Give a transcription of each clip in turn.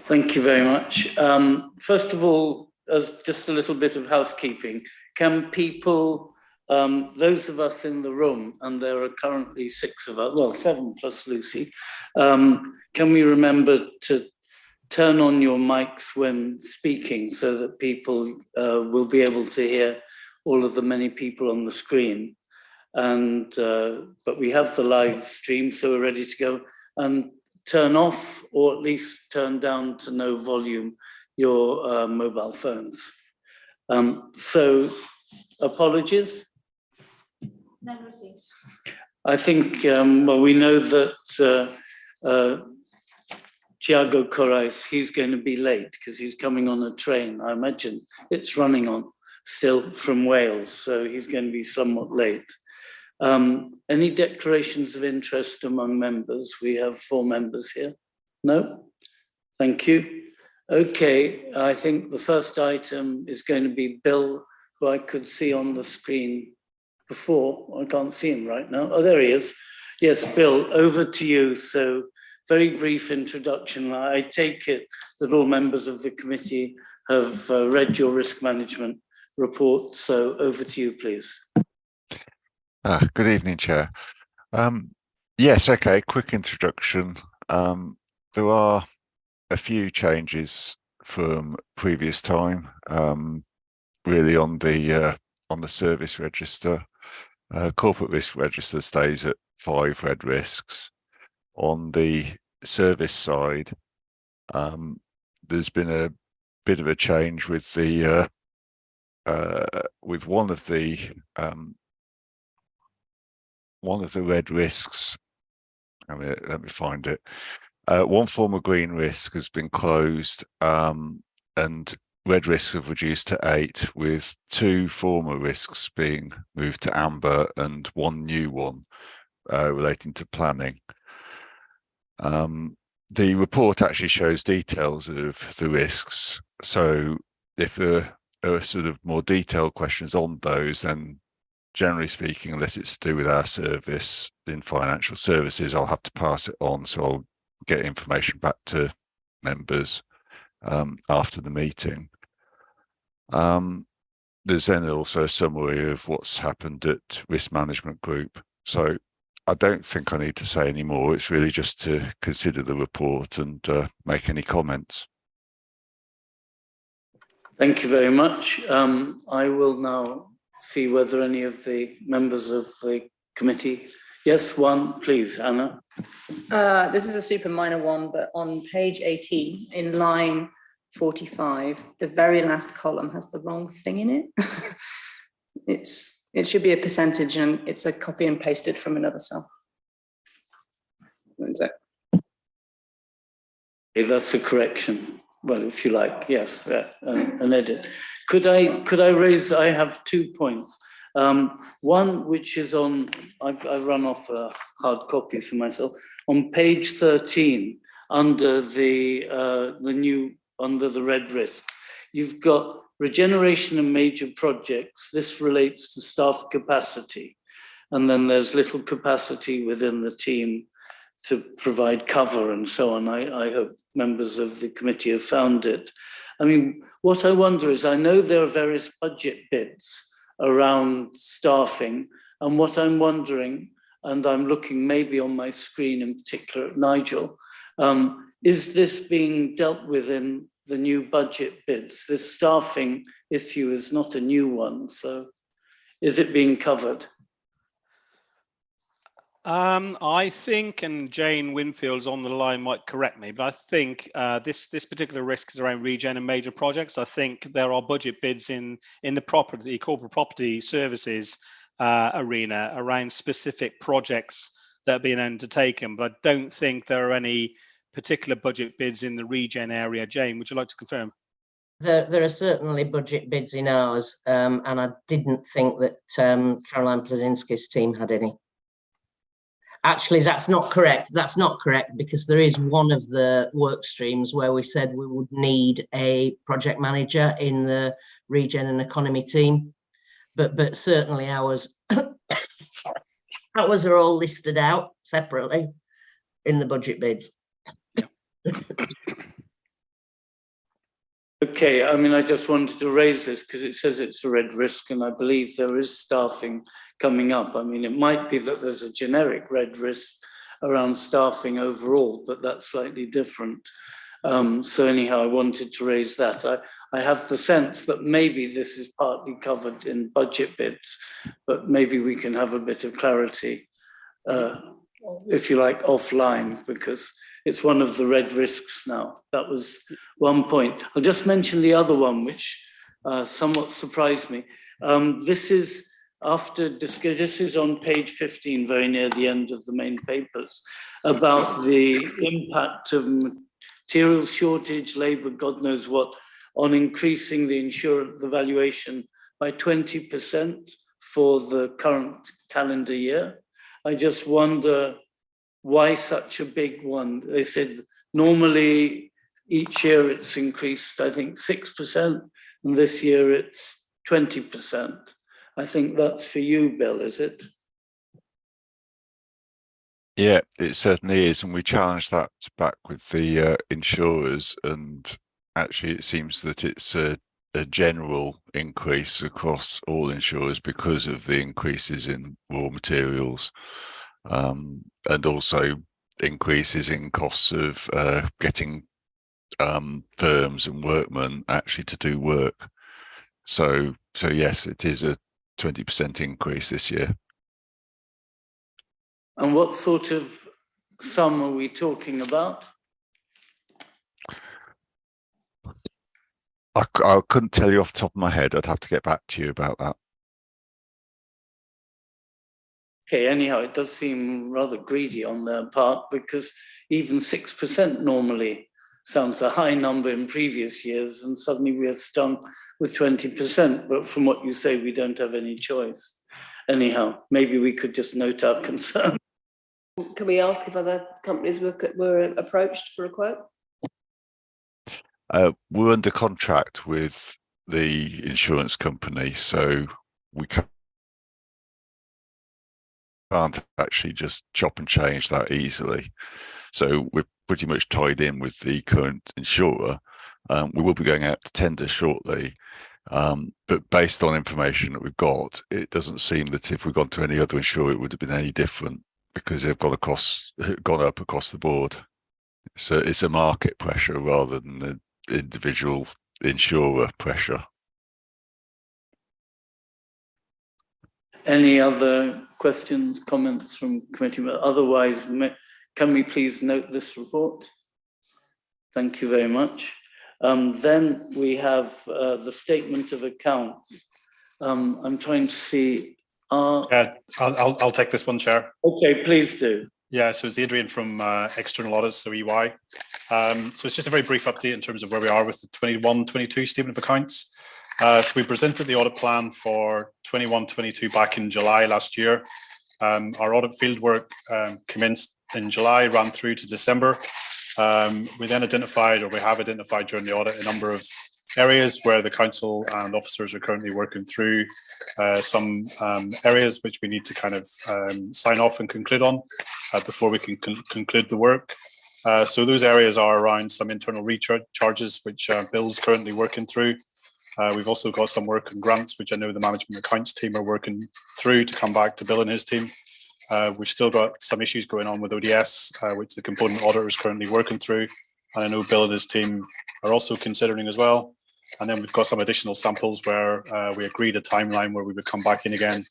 Thank you very much. First of all, as just a little bit of housekeeping, can people, those of us in the room, and there are currently 6 of us, well, 7 plus Lucy, can we remember to turn on your mics when speaking so that people will be able to hear all of the many people on the screen? And but we have the live stream, so we're ready to go. And turn off, or at least turn down to no volume, your mobile phones. So, apologies? None received. I think, well, we know that Tiago Corrais, he's going to be late because he's coming on a train. I imagine it's running on still from Wales, so he's going to be somewhat late. Any declarations of interest among members? We have 4 members here. No? Thank you. Okay, I think the first item is going to be Bill, who I could see on the screen before. I can't see him right now. Oh, there he is. Yes, Bill, over to you. So, very brief introduction. I take it that all members of the committee have read your risk management report. So, over to you, please. Good evening, Chair. Yes, okay, quick introduction. There are a few changes from previous time, really on the service register. Corporate risk register stays at 5 red risks. On the service side, there's been a bit of a change with the with one of the red risks. Let me find it. One former green risk has been closed, and red risks have reduced to 8, with 2 former risks being moved to amber and 1 new one relating to planning. The report actually shows details of the risks, so if there are sort of more detailed questions on those, then generally speaking, unless it's to do with our service in financial services, I'll have to pass it on. So I'll get information back to members after the meeting. There's then also a summary of what's happened at Risk Management Group. So I don't think I need to say any more. It's really just to consider the report and make any comments. Thank you very much. I will now see whether any of the members of the committee. Yes, one, please, Anna. This is a super minor one, but on page 18, in line 45, the very last column has the wrong thing in it. It should be a percentage, and it's a copy and pasted from another cell. That's a correction. Well, if you like, yes, an edit. Could I raise? I have 2 points. One, which is on, I run off a hard copy for myself. On page 13, under under the red risk, you've got regeneration and major projects. This relates to staff capacity, and then there's little capacity within the team to provide cover and so on. I hope members of the committee have found it. I mean, what I wonder is, I know there are various budget bits around staffing, and what I'm wondering, and I'm looking maybe on my screen in particular at Nigel, is this being dealt with in the new budget bids? This staffing issue is not a new one, so is it being covered? I think, and Jane Winfield's on the line might correct me, but I think this particular risk is around regen and major projects. I think there are budget bids in the corporate property services arena around specific projects that are being undertaken, but I don't think there are any particular budget bids in the regen area. Jane, would you like to confirm? There are certainly budget bids in ours, and I didn't think that Caroline Plazinski's team had any. Actually, that's not correct. That's not correct, because there is one of the work streams where we said we would need a project manager in the regen and economy team, but certainly ours ours are all listed out separately in the budget bids. Okay, I mean, I just wanted to raise this because it says it's a red risk, and I believe there is staffing coming up. I mean, it might be that there's a generic red risk around staffing overall, but that's slightly different. So anyhow, I wanted to raise that. I have the sense that maybe this is partly covered in budget bids, but maybe we can have a bit of clarity, if you like, offline, because it's one of the red risks now. That was one point. I'll just mention the other one, which somewhat surprised me. This is this is on page 15, very near the end of the main papers, about the impact of material shortage, labour, God knows what, on increasing the valuation by 20% for the current calendar year. I just wonder why such a big one. They said normally each year it's increased, I think 6%, and this year it's 20%. I think that's for you, Bill, is it? Yeah, it certainly is, and we challenged that back with the insurers, and actually it seems that it's a general increase across all insurers because of the increases in raw materials, and also increases in costs of getting firms and workmen actually to do work. So yes, it is a 20% increase this year. And what sort of sum are we talking about? I couldn't tell you off the top of my head. I'd have to get back to you about that. Okay, anyhow, it does seem rather greedy on their part, because even 6% normally sounds a high number in previous years, and suddenly we are stung with 20%. But from what you say, we don't have any choice. Anyhow, maybe we could just note our concern. Can we ask if other companies were approached for a quote? We're under contract with the insurance company, so we can't actually just chop and change that easily. So we're pretty much tied in with the current insurer. We will be going out to tender shortly, but based on information that we've got, it doesn't seem that if we'd gone to any other insurer, it would have been any different, because they've gone up across the board. So it's a market pressure rather than the individual insurer pressure. Any other questions, comments from committee? Otherwise, can we please note this report? Thank you very much. Then we have the statement of accounts. I'm trying to see. Yeah, I'll take this one, Chair. Okay, please do. Yeah, so it's Adrian from External Audits, so EY. So it's just a very brief update in terms of where we are with the 21-22 statement of accounts. So we presented the audit plan for 21-22 back in July last year. Our audit fieldwork commenced in July, ran through to December. We then we have identified during the audit a number of areas where the council and officers are currently working through some areas which we need to kind of sign off and conclude on before we can conclude the work. So those areas are around some internal recharges, which Bill's currently working through. We've also got some work on grants, which I know the management accounts team are working through to come back to Bill and his team. We've still got some issues going on with ODS, which the component auditor is currently working through. And I know Bill and his team are also considering as well. And then we've got some additional samples where we agreed a timeline where we would come back in again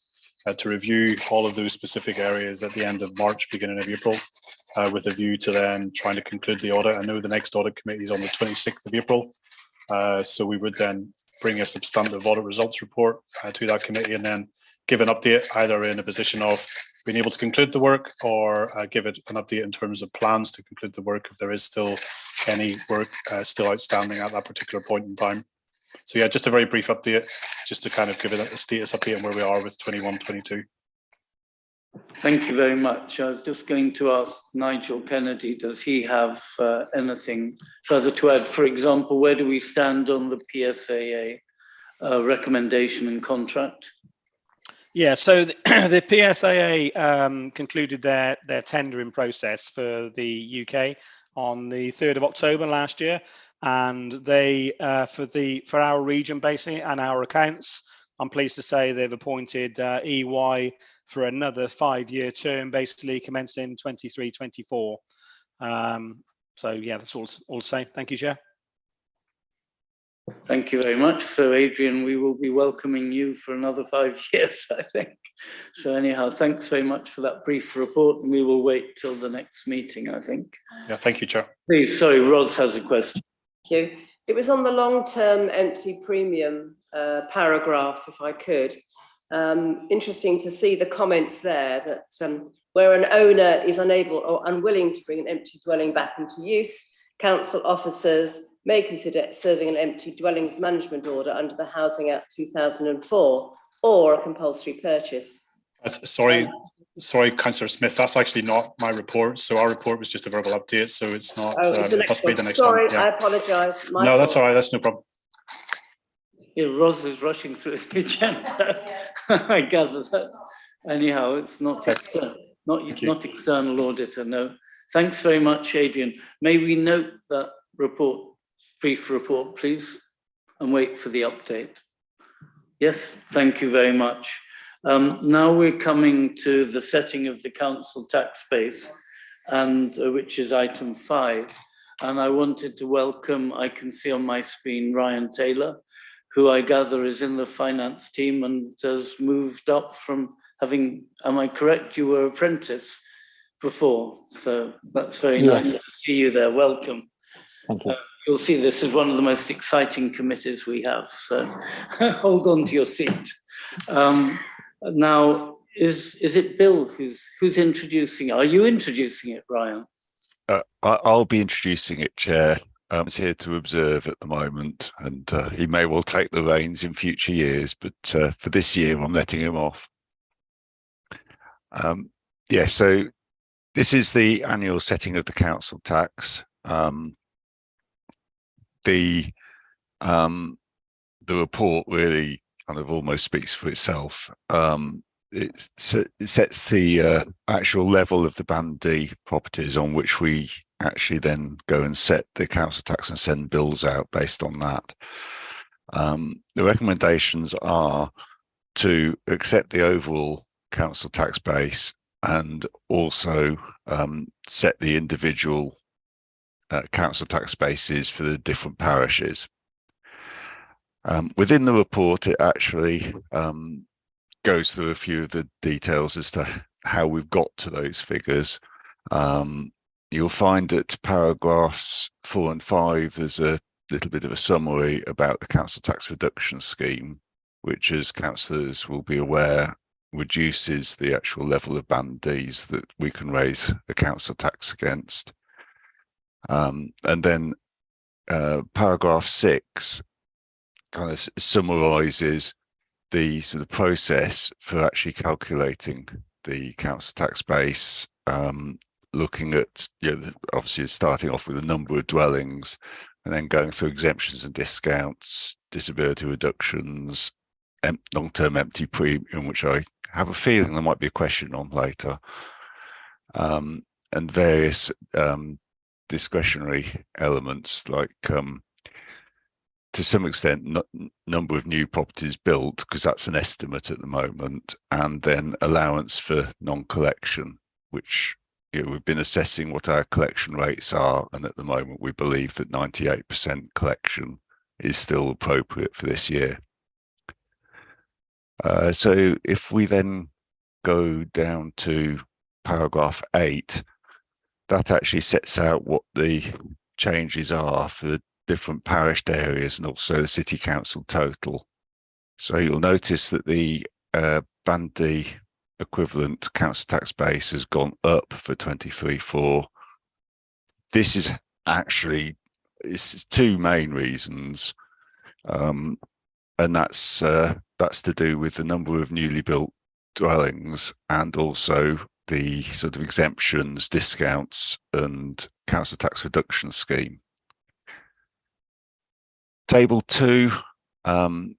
to review all of those specific areas at the end of March, beginning of April, with a view to then trying to conclude the audit. I know the next audit committee is on the 26th of April. So we would then bring a substantive audit results report to that committee and then give an update, either in a position of being able to conclude the work or give it an update in terms of plans to conclude the work if there is still any work still outstanding at that particular point in time. So yeah, just a very brief update, just to kind of give it a status update on where we are with 21-22. Thank you very much. I was just going to ask Nigel Kennedy, does he have anything further to add? For example, where do we stand on the PSAA recommendation and contract? Yeah, so the PSAA concluded their tendering process for the UK on the 3rd of October last year, and they for our region basically and our accounts, I'm pleased to say they've appointed EY for another 5-year term, basically commencing 23-24. So yeah, that's all to say. Thank you, Chair. Thank you very much. So Adrian, we will be welcoming you for another 5 years, I think. So anyhow, thanks very much for that brief report, and we will wait till the next meeting, I think. Yeah, thank you, Chair. Please, sorry, Ros has a question. Thank you. It was on the long-term empty premium paragraph, if I could. Interesting to see the comments there that where an owner is unable or unwilling to bring an empty dwelling back into use, council officers may consider serving an empty dwellings management order under the Housing Act 2004 or a compulsory purchase. Sorry, Councillor Smith, that's actually not my report. So our report was just a verbal update, so it's not, it must be the next one. Sorry, Yeah. I apologise. No, that's all right, that's no problem. Yeah, Ros is rushing through the agenda. I gather that. Anyhow, it's not external, not external auditor, no. Thanks very much, Adrian. May we note that report, brief report, please, and wait for the update. Yes, thank you very much. Now we're coming to the setting of the council tax base, and which is item 5. And I wanted to welcome, I can see on my screen, Ryan Taylor, who I gather is in the finance team and has moved up from having, am I correct, you were apprentice before? So that's very nice to see you there. Welcome. Thank you. You'll see this is one of the most exciting committees we have, so hold on to your seat. Now, is it Bill who's introducing? Are you introducing it, Ryan? I'll be introducing it, Chair. He's here to observe at the moment, and he may well take the reins in future years, but for this year, I'm letting him off. Yeah, so this is the annual setting of the council tax. The report really kind of almost speaks for itself. It sets the actual level of the Band D properties on which we actually then go and set the council tax and send bills out based on that. The recommendations are to accept the overall council tax base and also set the individual council tax bases for the different parishes. Within the report, it actually goes through a few of the details as to how we've got to those figures. You'll find that paragraphs 4 and 5, there's a little bit of a summary about the council tax reduction scheme, which, as councillors will be aware, reduces the actual level of Band Ds that we can raise a council tax against. And then paragraph 6 kind of summarises the sort of process for actually calculating the council tax base, looking at, obviously starting off with a number of dwellings and then going through exemptions and discounts, disability reductions, long-term empty premium, which I have a feeling there might be a question on later, and various discretionary elements like to some extent number of new properties built, because that's an estimate at the moment, and then allowance for non-collection, which we've been assessing what our collection rates are, and at the moment we believe that 98% collection is still appropriate for this year. So if we then go down to paragraph 8, that actually sets out what the changes are for the different parished areas and also the city council total. So you'll notice that the Band D equivalent council tax base has gone up for 23-4. This is actually, it's 2 main reasons, and that's to do with the number of newly built dwellings and also the sort of exemptions, discounts and council tax reduction scheme. Table 2 then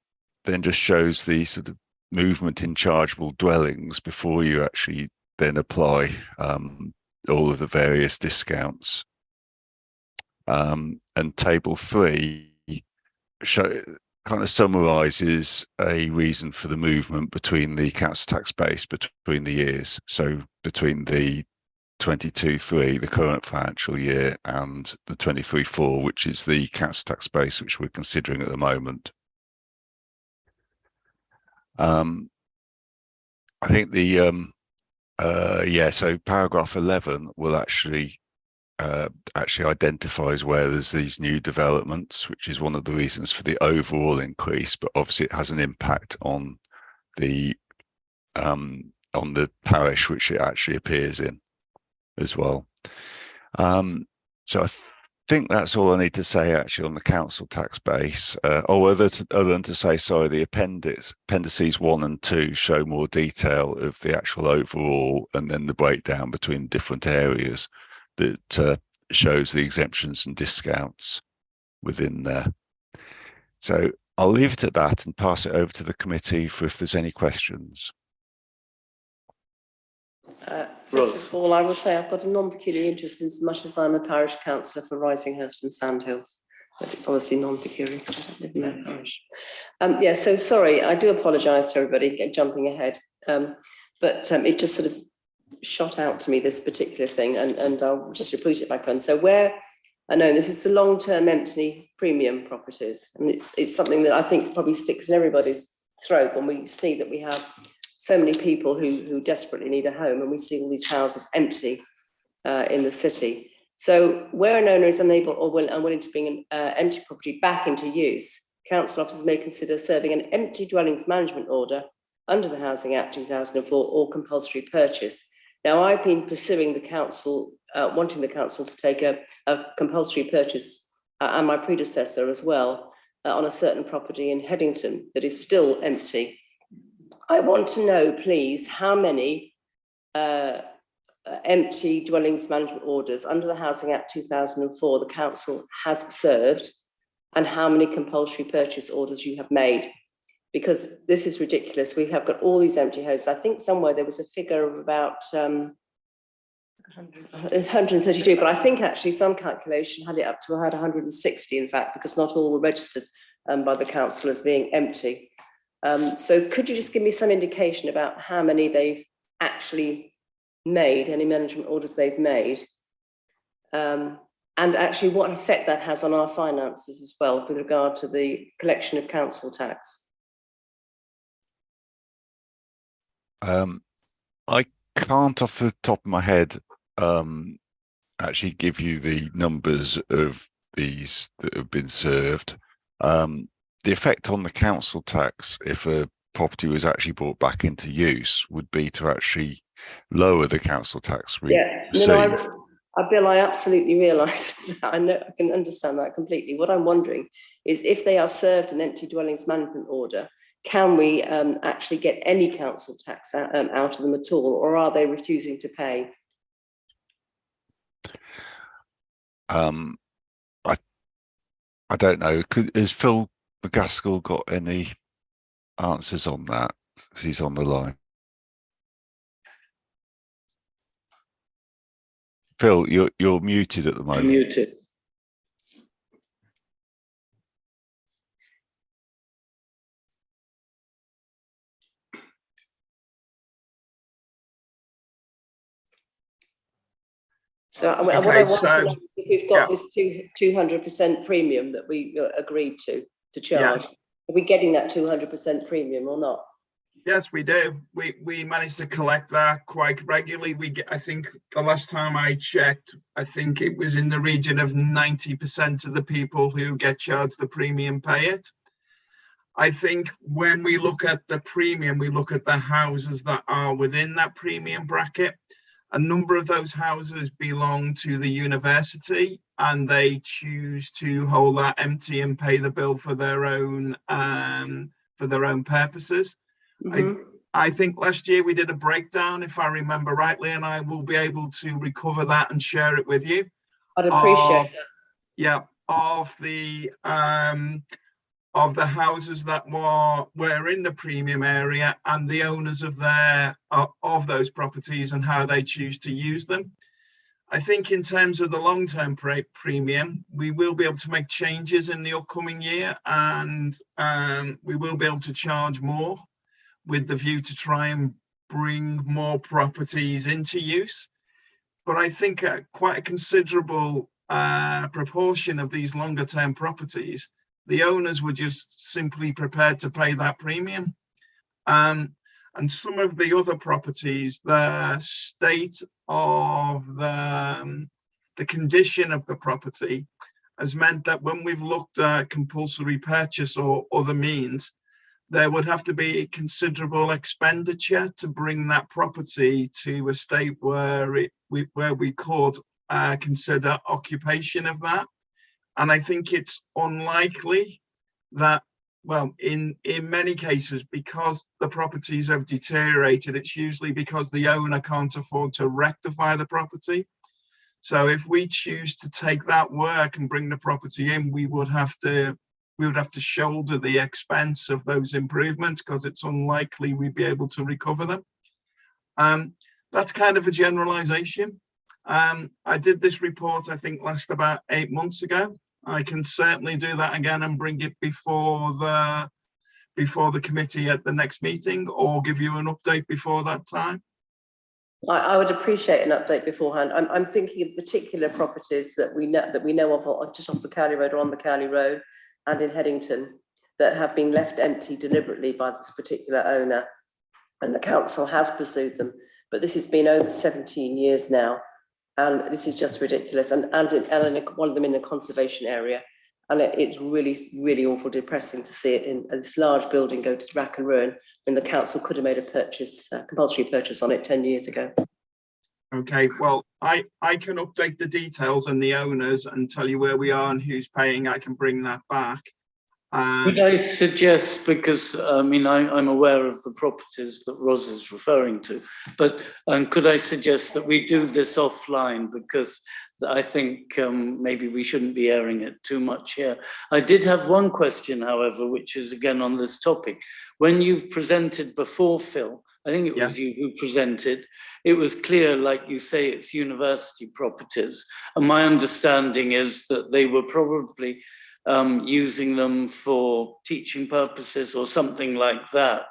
just shows the sort of movement in chargeable dwellings before you actually then apply all of the various discounts. And table 3 kind of summarises a reason for the movement between the council tax base between the years. So between the 22-3, the current financial year, and the 23-4, which is the council tax base which we're considering at the moment. I think the so paragraph 11 will actually identifies where there's these new developments, which is one of the reasons for the overall increase, but obviously it has an impact on the parish which it actually appears in as well. So I think that's all I need to say actually on the council tax base. Other than to say, sorry, the appendices 1 and 2 show more detail of the actual overall, and then the breakdown between different areas that shows the exemptions and discounts within there. So I'll leave it at that and pass it over to the committee for if there's any questions. First of all, I will say I've got a non-peculiar interest in as much as I'm a parish councillor for Risinghurst and Sandhills, but it's obviously non-peculiar because I don't live in that parish. Yeah, so sorry, I do apologise to everybody jumping ahead, but it just sort of shot out to me, this particular thing, and I'll just repeat it back on. So where, I know this is the long-term empty premium properties, and it's something that I think probably sticks in everybody's throat when we see that we have so many people who desperately need a home, and we see all these houses empty in the city. So where an owner is unable or unwilling to bring an empty property back into use, council officers may consider serving an empty dwellings management order under the Housing Act 2004 or compulsory purchase. Now, I've been pursuing the council, wanting the council to take a compulsory purchase, and my predecessor as well, on a certain property in Headington that is still empty. I want to know, please, how many empty dwellings management orders under the Housing Act 2004 the council has served, and how many compulsory purchase orders you have made. Because this is ridiculous. We have got all these empty houses. I think somewhere there was a figure of about 132, but I think actually some calculation had it up to 160, in fact, because not all were registered by the council as being empty. So could you just give me some indication about how many they've actually made, any management orders they've made, and actually what effect that has on our finances as well with regard to the collection of council tax? I can't off the top of my head actually give you the numbers of these that have been served. The effect on the council tax, if a property was actually brought back into use, would be to actually lower the council tax received. Bill, I absolutely realise that. I know, I can understand that completely. What I'm wondering is if they are served an empty dwellings management order, can we actually get any council tax out of them at all, or are they refusing to pay? I don't know. Has Phil McGaskill got any answers on that? He's on the line. Phil, you're muted at the moment. Muted. So what I want to know is if we've got this 200% premium that we agreed to charge. Yes. Are we getting that 200% premium or not? Yes, we do. We managed to collect that quite regularly. I think the last time I checked, I think it was in the region of 90% of the people who get charged the premium pay it. I think when we look at the premium, we look at the houses that are within that premium bracket. A number of those houses belong to the university, and they choose to hold that empty and pay the bill for their own purposes. Mm-hmm. I think last year we did a breakdown, if I remember rightly, and I will be able to recover that and share it with you. I'd appreciate that. Yeah, of the houses that were in the premium area and the owners of those properties and how they choose to use them. I think in terms of the long-term premium, we will be able to make changes in the upcoming year, and we will be able to charge more with the view to try and bring more properties into use. But I think quite a considerable proportion of these longer term properties, the owners were just simply prepared to pay that premium. And some of the other properties, the state of the condition of the property has meant that when we've looked at compulsory purchase or other means, there would have to be considerable expenditure to bring that property to a state where we could consider occupation of that. And I think it's unlikely that, well, in many cases, because the properties have deteriorated, it's usually because the owner can't afford to rectify the property. So if we choose to take that work and bring the property in, we would have to shoulder the expense of those improvements, because it's unlikely we'd be able to recover them. That's kind of a generalization. I did this report, I think, last about 8 months ago. I can certainly do that again and bring it before the committee at the next meeting, or give you an update before that time. I would appreciate an update beforehand. I'm thinking of particular properties that we know of just off the Cowley Road or on the Cowley Road and in Headington that have been left empty deliberately by this particular owner, and the council has pursued them. But this has been over 17 years now, and this is just ridiculous. And one of them in a conservation area, and it's really, really awful, depressing to see it in this large building go to rack and ruin when the council could have made a compulsory purchase on it 10 years ago. Okay, well, I can update the details and the owners and tell you where we are and who's paying. I can bring that back. Could I suggest, because I mean, I'm aware of the properties that Ros is referring to, but could I suggest that we do this offline, because I think maybe we shouldn't be airing it too much here. I did have one question, however, which is again on this topic. When you've presented before, Phil, I think it was you who presented, it was clear, like you say, it's university properties. And my understanding is that they were probably using them for teaching purposes or something like that.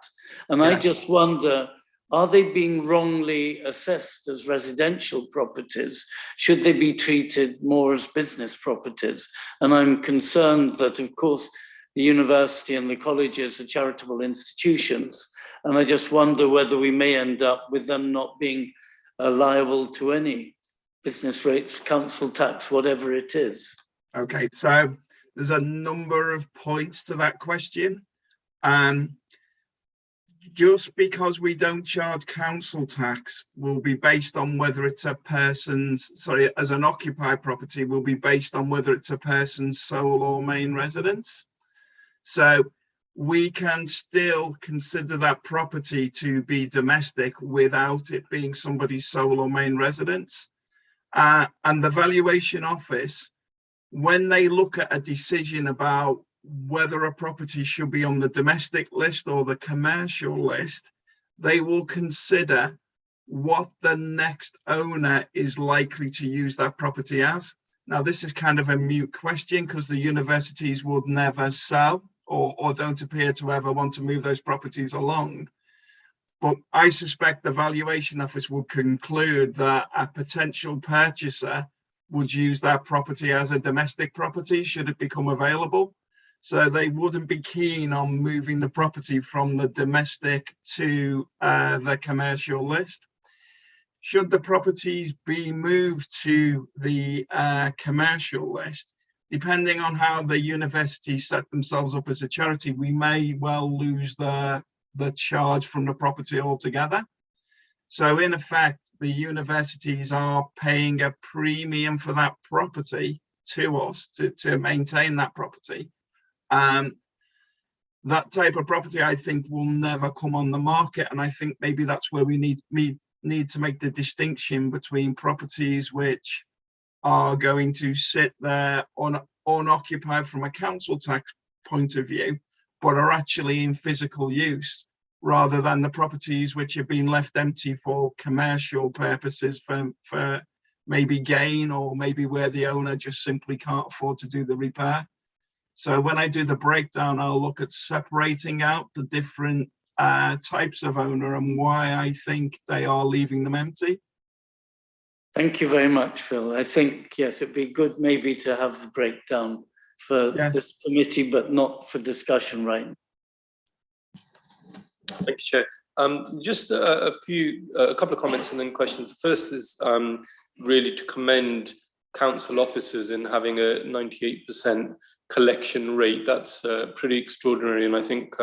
And I just wonder, are they being wrongly assessed as residential properties? Should they be treated more as business properties? And I'm concerned that, of course, the university and the colleges are charitable institutions. And I just wonder whether we may end up with them not being liable to any business rates, council tax, whatever it is. Okay, so there's a number of points to that question. Just because we don't charge council tax will be based on whether it's a person's, as an occupied property, will be based on whether it's a person's sole or main residence. So we can still consider that property to be domestic without it being somebody's sole or main residence. And the valuation office, when they look at a decision about whether a property should be on the domestic list or the commercial list, they will consider what the next owner is likely to use that property as. Now, this is kind of a moot question because the universities would never sell or don't appear to ever want to move those properties along. But I suspect the valuation office will conclude that a potential purchaser would use that property as a domestic property should it become available. So they wouldn't be keen on moving the property from the domestic to the commercial list. Should the properties be moved to the commercial list, depending on how the universities set themselves up as a charity, we may well lose the charge from the property altogether. So in effect, the universities are paying a premium for that property to us to maintain that property. That type of property, I think, will never come on the market. And I think maybe that's where we need to make the distinction between properties which are going to sit there unoccupied from a council tax point of view, but are actually in physical use, rather than the properties which have been left empty for commercial purposes for maybe gain, or maybe where the owner just simply can't afford to do the repair. So when I do the breakdown, I'll look at separating out the different types of owner and why I think they are leaving them empty. Thank you very much, Phil. I think, yes, it'd be good maybe to have the breakdown for this committee, but not for discussion right now. Thank you, Chair. Just a couple of comments and then questions. The first is really to commend council officers in having a 98% collection rate. That's pretty extraordinary, and I think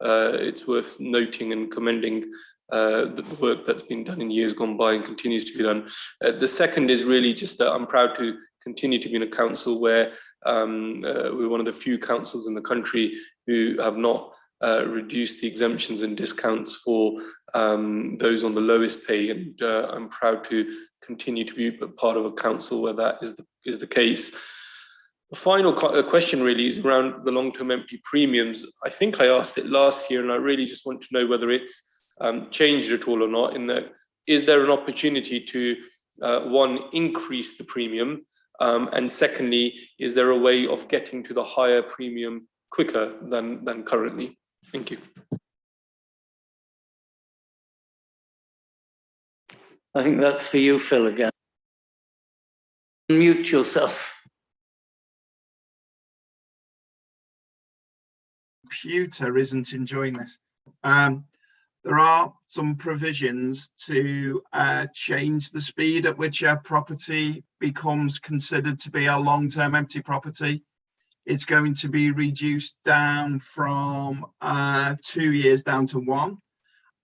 it's worth noting and commending the work that's been done in years gone by and continues to be done. The second is really just that I'm proud to continue to be in a council where we're one of the few councils in the country who have not reduced the exemptions and discounts for those on the lowest pay, and I'm proud to continue to be part of a council where that is the case. The final question really is around the long-term empty premiums. I think I asked it last year, and I really just want to know whether it's changed at all or not. In that, is there an opportunity to one, increase the premium, and secondly, is there a way of getting to the higher premium quicker than currently? Thank you. I think that's for you, Phil, again. Mute yourself. Computer isn't enjoying this. There are some provisions to change the speed at which a property becomes considered to be a long-term empty property. It's going to be reduced down from 2 years down to 1.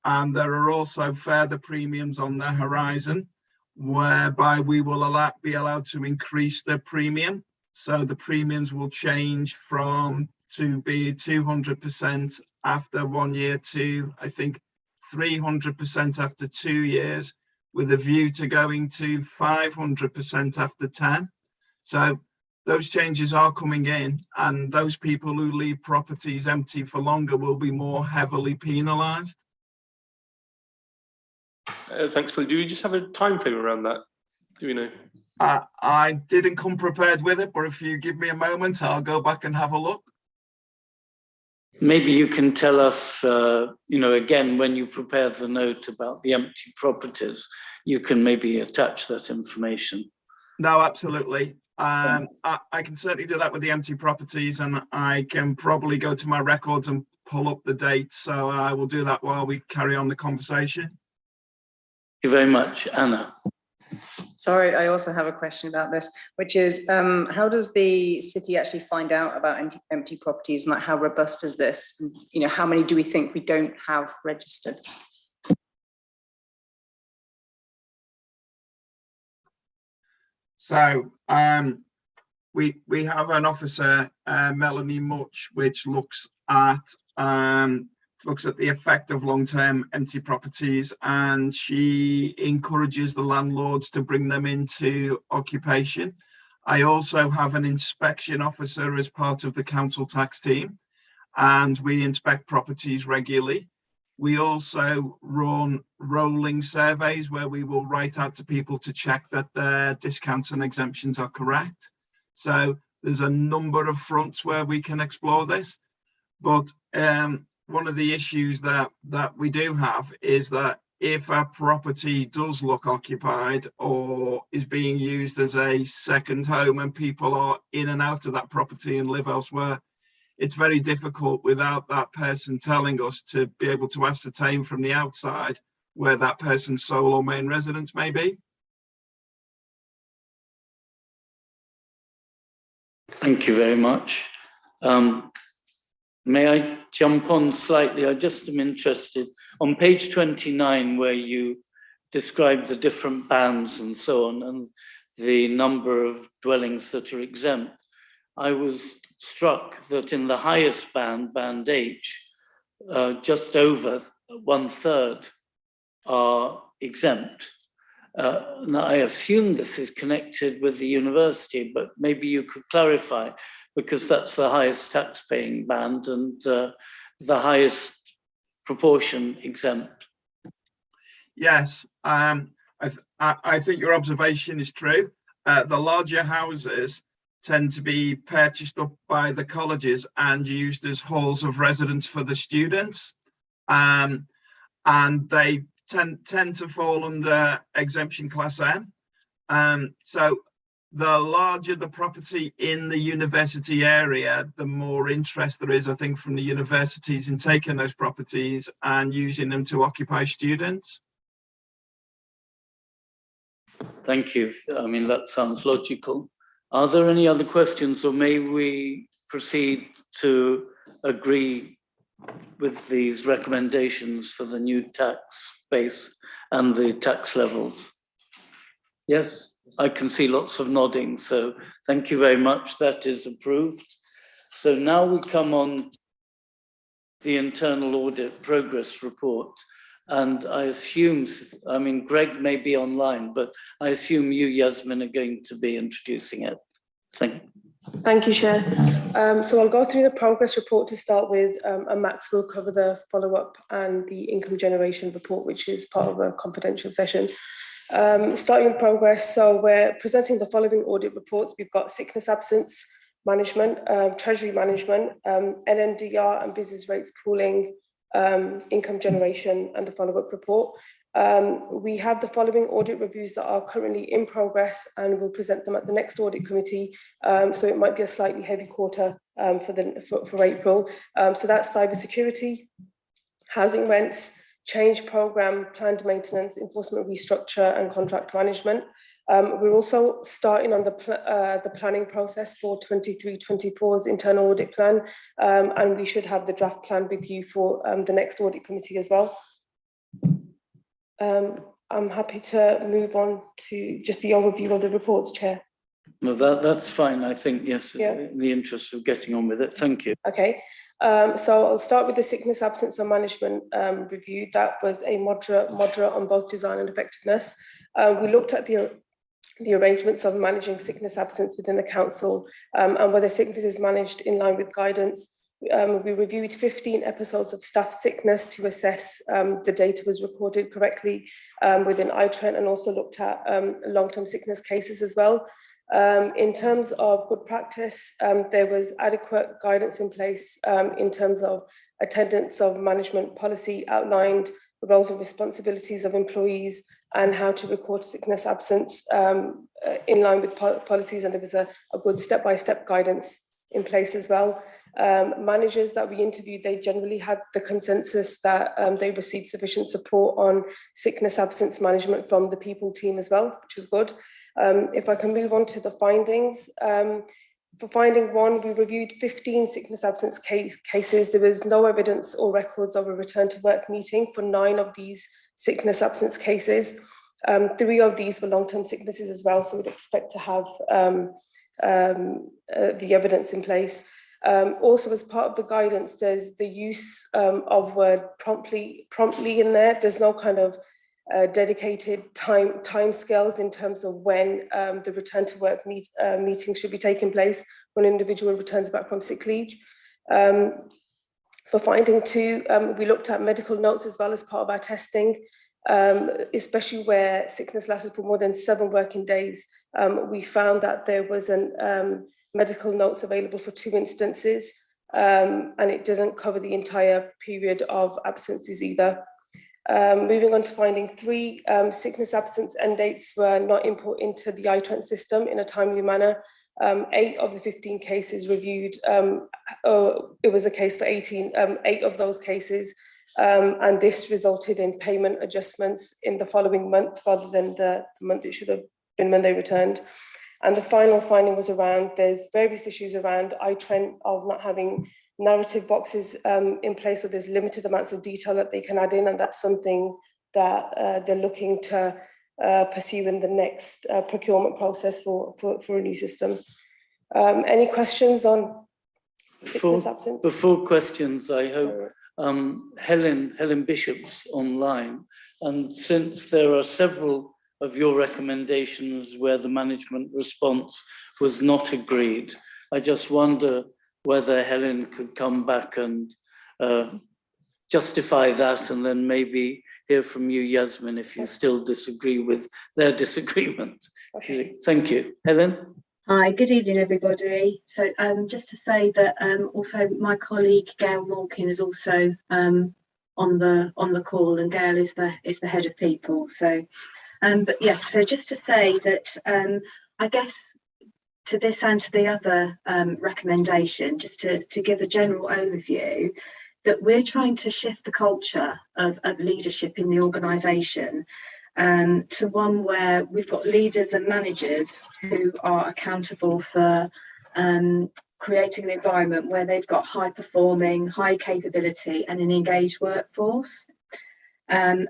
And there are also further premiums on the horizon, whereby we will be allowed to increase the premium. So the premiums will change from to be 200% after 1 year to, I think, 300% after 2 years, with a view to going to 500% after 10. So those changes are coming in, and those people who leave properties empty for longer will be more heavily penalised. Thanks, Phil. Do we just have a time frame around that? Do we know? I didn't come prepared with it, but if you give me a moment, I'll go back and have a look. Maybe you can tell us, again, when you prepare the note about the empty properties, you can maybe attach that information. No, absolutely. I can certainly do that with the empty properties, and I can probably go to my records and pull up the dates. So I will do that while we carry on the conversation. Thank you very much. Anna. Sorry, I also have a question about this, which is how does the city actually find out about empty properties, and like how robust is this? And, how many do we think we don't have registered? So we have an officer, Melanie Much, which looks at the effect of long-term empty properties, and she encourages the landlords to bring them into occupation. I also have an inspection officer as part of the council tax team, and we inspect properties regularly. We also run rolling surveys where we will write out to people to check that their discounts and exemptions are correct. So there's a number of fronts where we can explore this, but one of the issues that we do have is that if a property does look occupied or is being used as a second home and people are in and out of that property and live elsewhere, it's very difficult without that person telling us to be able to ascertain from the outside where that person's sole or main residence may be. Thank you very much. May I jump on slightly? I just am interested on page 29, where you describe the different bands and so on, and the number of dwellings that are exempt. I was struck that in the highest band, band H, just over 1/3 are exempt. Now, I assume this is connected with the university, but maybe you could clarify, because that's the highest tax-paying band and the highest proportion exempt. Yes, I I think your observation is true. The larger houses tend to be purchased up by the colleges and used as halls of residence for the students. And they tend to fall under exemption class M. So the larger the property in the university area, the more interest there is, I think, from the universities in taking those properties and using them to occupy students. Thank you. I mean, that sounds logical. Are there any other questions, or may we proceed to agree with these recommendations for the new tax base and the tax levels? Yes, I can see lots of nodding, so thank you very much. That is approved. So now we come on the internal audit progress report. And I assume, I mean, Greg may be online, but I assume you, Yasmin, are going to be introducing it. Thank you, Chair. So I'll go through the progress report to start with, and Max will cover the follow-up and the income generation report, which is part of a confidential session. Starting with progress, so we're presenting the following audit reports. We've got sickness absence management, treasury management, NNDR and business rates pooling, income generation, and the follow-up report. We have the following audit reviews that are currently in progress, and we'll present them at the next audit committee. So it might be a slightly heavy quarter for April. So that's cybersecurity, housing rents, change program, planned maintenance, enforcement restructure, and contract management. We're also starting on the planning process for 23-24's internal audit plan, and we should have the draft plan with you for the next audit committee as well. I'm happy to move on to just the overview of the reports, Chair. No, that's fine. I think, yes, Yeah. in the interest of getting on with it. Thank you. Okay. So I'll start with the sickness absence and management review. That was a moderate on both design and effectiveness. We looked at the arrangements of managing sickness absence within the council, and whether sickness is managed in line with guidance. We reviewed 15 episodes of staff sickness to assess the data was recorded correctly within iTrent, and also looked at long-term sickness cases as well. In terms of good practice, there was adequate guidance in place in terms of attendance of management policy, outlined the roles and responsibilities of employees and how to record sickness absence in line with policies, and there was a good step-by-step guidance in place as well. Managers that we interviewed, they generally had the consensus that they received sufficient support on sickness absence management from the people team as well, which was good. If I can move on to the findings. For finding one, we reviewed 15 sickness absence cases. There was no evidence or records of a return to work meeting for 9 of these sickness absence cases. 3 of these were long-term sicknesses as well, so we'd expect to have the evidence in place. Also, as part of the guidance, there's the use of word promptly in there. There's no kind of dedicated time scales in terms of when the return to work meeting should be taking place when an individual returns back from sick leave. For finding 2, we looked at medical notes as well as part of our testing, especially where sickness lasted for more than 7 working days. We found that there was medical notes available for 2 instances, and it didn't cover the entire period of absences either. Moving on to finding 3, sickness absence end dates were not input into the iTrent system in a timely manner. 8 of the 15 cases reviewed, it was a case for 18, 8 of those cases, and this resulted in payment adjustments in the following month rather than the month it should have been when they returned. And the final finding was around, there's various issues around iTrent of not having narrative boxes in place, so there's limited amounts of detail that they can add in, and that's something that they're looking to pursue in the next procurement process for a new system. Any questions on sickness absence? Before questions, I hope Helen Bishop's online, and since there are several of your recommendations where the management response was not agreed, I just wonder whether Helen could come back and justify that, and then maybe hear from you, Yasmin, if you still disagree with their disagreement. Okay. Thank you. Helen? Hi, good evening, everybody. So just to say that also my colleague Gail Malkin is also on the call, and Gail is the head of people. So, but yes, so just to say that I guess to this and to the other recommendation, just to give a general overview, that we're trying to shift the culture of leadership in the organisation to one where we've got leaders and managers who are accountable for creating an environment where they've got high performing, high capability and an engaged workforce. And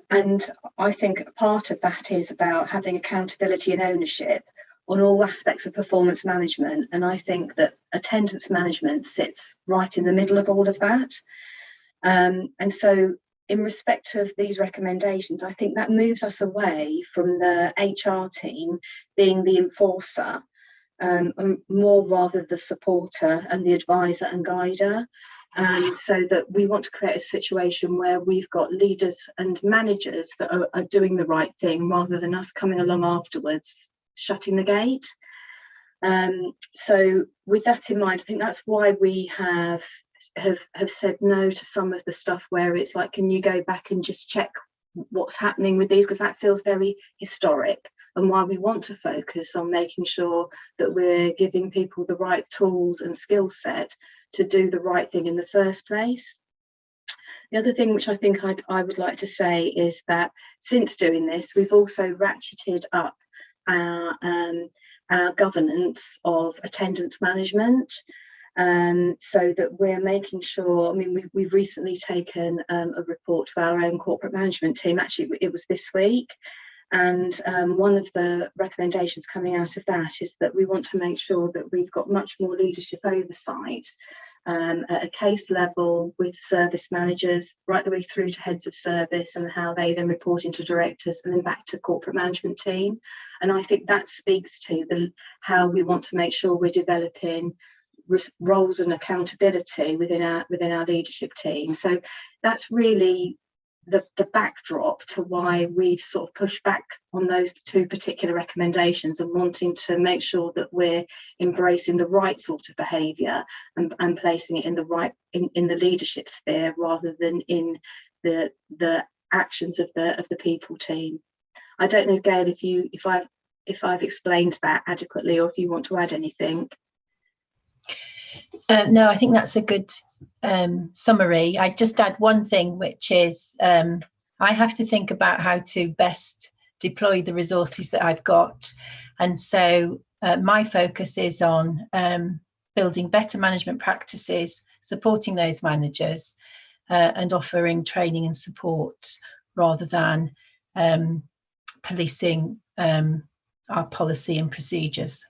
I think part of that is about having accountability and ownership on all aspects of performance management. And I think that attendance management sits right in the middle of all of that. And so in respect of these recommendations, I think that moves us away from the HR team being the enforcer, more rather the supporter and the advisor and guider. So that we want to create a situation where we've got leaders and managers that are doing the right thing rather than us coming along afterwards, shutting the gate. So with that in mind, I think that's why we have said no to some of the stuff where it's like, can you go back and just check what's happening with these, because that feels very historic, and why we want to focus on making sure that we're giving people the right tools and skill set to do the right thing in the first place. The other thing which I think I would like to say is that since doing this, we've also ratcheted up our governance of attendance management. So that we're making sure, I mean, we've recently taken a report to our own corporate management team, actually it was this week, and one of the recommendations coming out of that is that we want to make sure that we've got much more leadership oversight at a case level with service managers right the way through to heads of service, and how they then report into directors and then back to corporate management team. And I think that speaks to how we want to make sure we're developing roles and accountability within our leadership team. So that's really the backdrop to why we've sort of pushed back on those two particular recommendations, and wanting to make sure that we're embracing the right sort of behaviour and placing it in the right in the leadership sphere rather than in the actions of the people team. I don't know, Gail, if I've explained that adequately, or if you want to add anything. No, I think that's a good summary. I just add one thing, which is I have to think about how to best deploy the resources that I've got. And so my focus is on building better management practices, supporting those managers and offering training and support rather than policing our policy and procedures.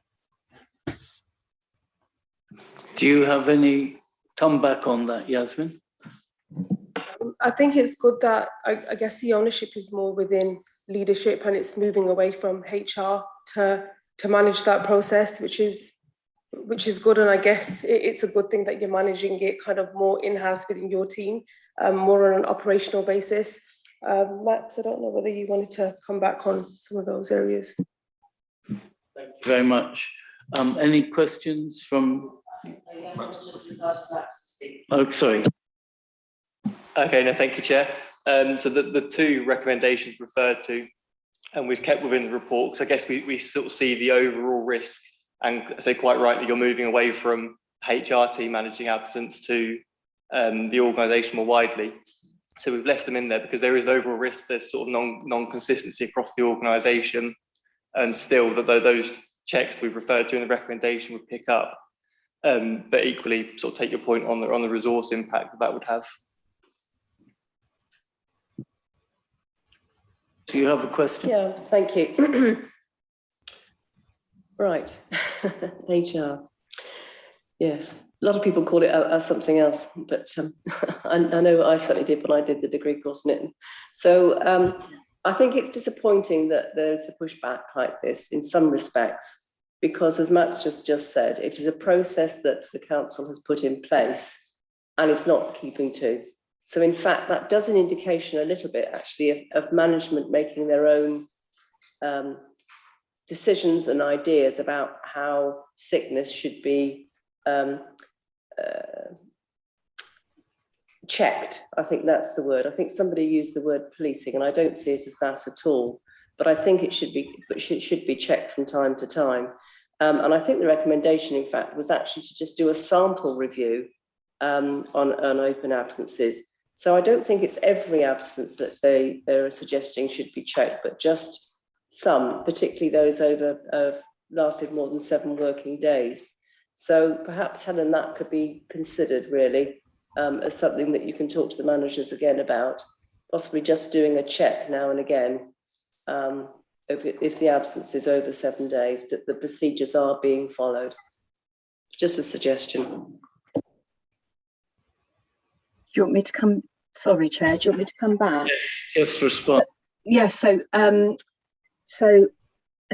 Do you have any comeback on that, Yasmin? I think it's good that I guess the ownership is more within leadership, and it's moving away from HR to manage that process, which is good. And I guess it's a good thing that you're managing it kind of more in-house within your team, more on an operational basis. Max, I don't know whether you wanted to come back on some of those areas. Thank you very much. Any questions from? Oh, sorry. Okay, no, thank you, Chair. So the two recommendations referred to, and we've kept within the report, because I guess we sort of see the overall risk, and I say quite rightly, you're moving away from HR team managing absence to the organisation more widely. So we've left them in there because there is an overall risk. There's sort of non-consistency across the organisation, and still that those checks that we've referred to in the recommendation would pick up. But equally, sort of take your point on the resource impact that would have. Do you have a question? Yeah, thank you. Right, HR. Yes, a lot of people call it as something else, but I know I certainly did when I did the degree course in it. So I think it's disappointing that there's a pushback like this in some respects, because as Matt's just said, it is a process that the council has put in place and it's not keeping to. So in fact, that does an indication a little bit actually of management making their own decisions and ideas about how sickness should be checked. I think that's the word. I think somebody used the word policing, and I don't see it as that at all. But I think it should be checked from time to time. And I think the recommendation, in fact, was actually to just do a sample review on open absences. So I don't think it's every absence that they're suggesting should be checked, but just some, particularly those lasted more than 7 working days. So perhaps, Helen, that could be considered really as something that you can talk to the managers again about, possibly just doing a check now and again if the absence is over 7 days, that the procedures are being followed. Just a suggestion. Do you want me to come? Sorry, Chair. Do you want me to come back? Yes, respond. Yes. So I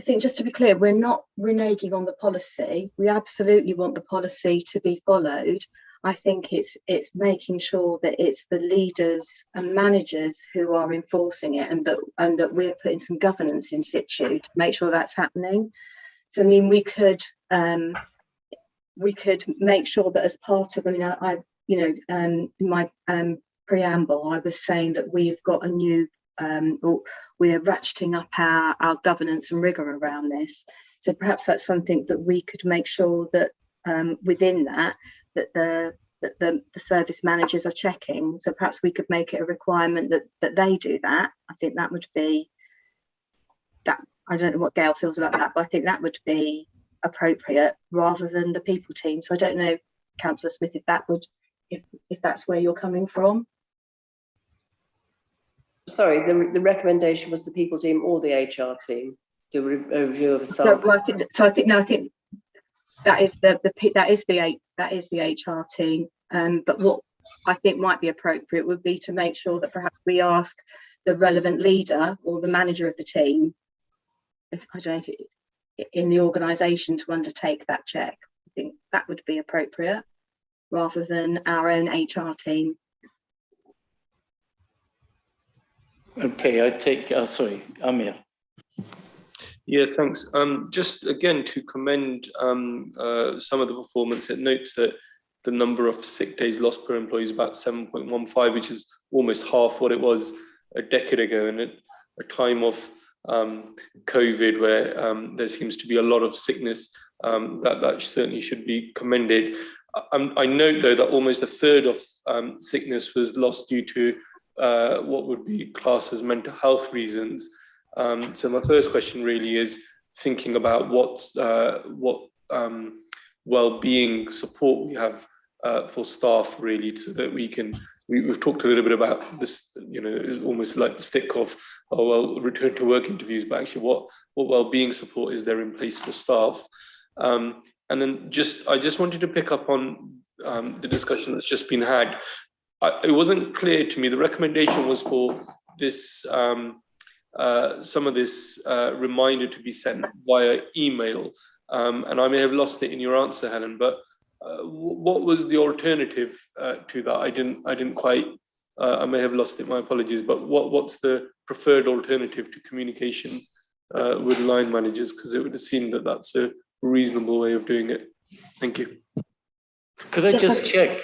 think just to be clear, we're not reneging on the policy. We absolutely want the policy to be followed. I think it's making sure that it's the leaders and managers who are enforcing it, and that we're putting some governance in situ to make sure that's happening. So I mean, we could make sure that as part of, in my preamble, I was saying that we've got a new, we're ratcheting up our governance and rigour around this. So perhaps that's something that we could make sure that within that the service managers are checking. So perhaps we could make it a requirement that they do that. I think that would be that. I don't know what Gail feels about that, but I think that would be appropriate rather than the people team. So I don't know, Councillor Smith, if that's where you're coming from. Sorry, the recommendation was the people team or the HR team to review of a sample. So I think that is the HR team. But what I think might be appropriate would be to make sure that perhaps we ask the relevant leader or the manager of the team, in the organisation, to undertake that check. I think that would be appropriate rather than our own HR team. Okay, I take, sorry, Amir. Yeah, thanks. Just again to commend some of the performance. It notes that the number of sick days lost per employee is about 7.15, which is almost half what it was a decade ago. And at a time of COVID, where there seems to be a lot of sickness, that certainly should be commended. I note though that almost a third of sickness was lost due to what would be classed as mental health reasons. So my first question really is thinking about what well-being support we have for staff, really, so that we've talked a little bit about this, it's almost like the stick of, oh, well, return to work interviews, but actually what well-being support is there in place for staff? And then I just wanted to pick up on the discussion that's just been had. It wasn't clear to me, the recommendation was for this, some of this reminder to be sent via email. And I may have lost it in your answer, Helen, but what was the alternative to that? I didn't quite, I may have lost it, my apologies, but what's the preferred alternative to communication with line managers? Because it would have seemed that that's a reasonable way of doing it. Thank you. Could I just check,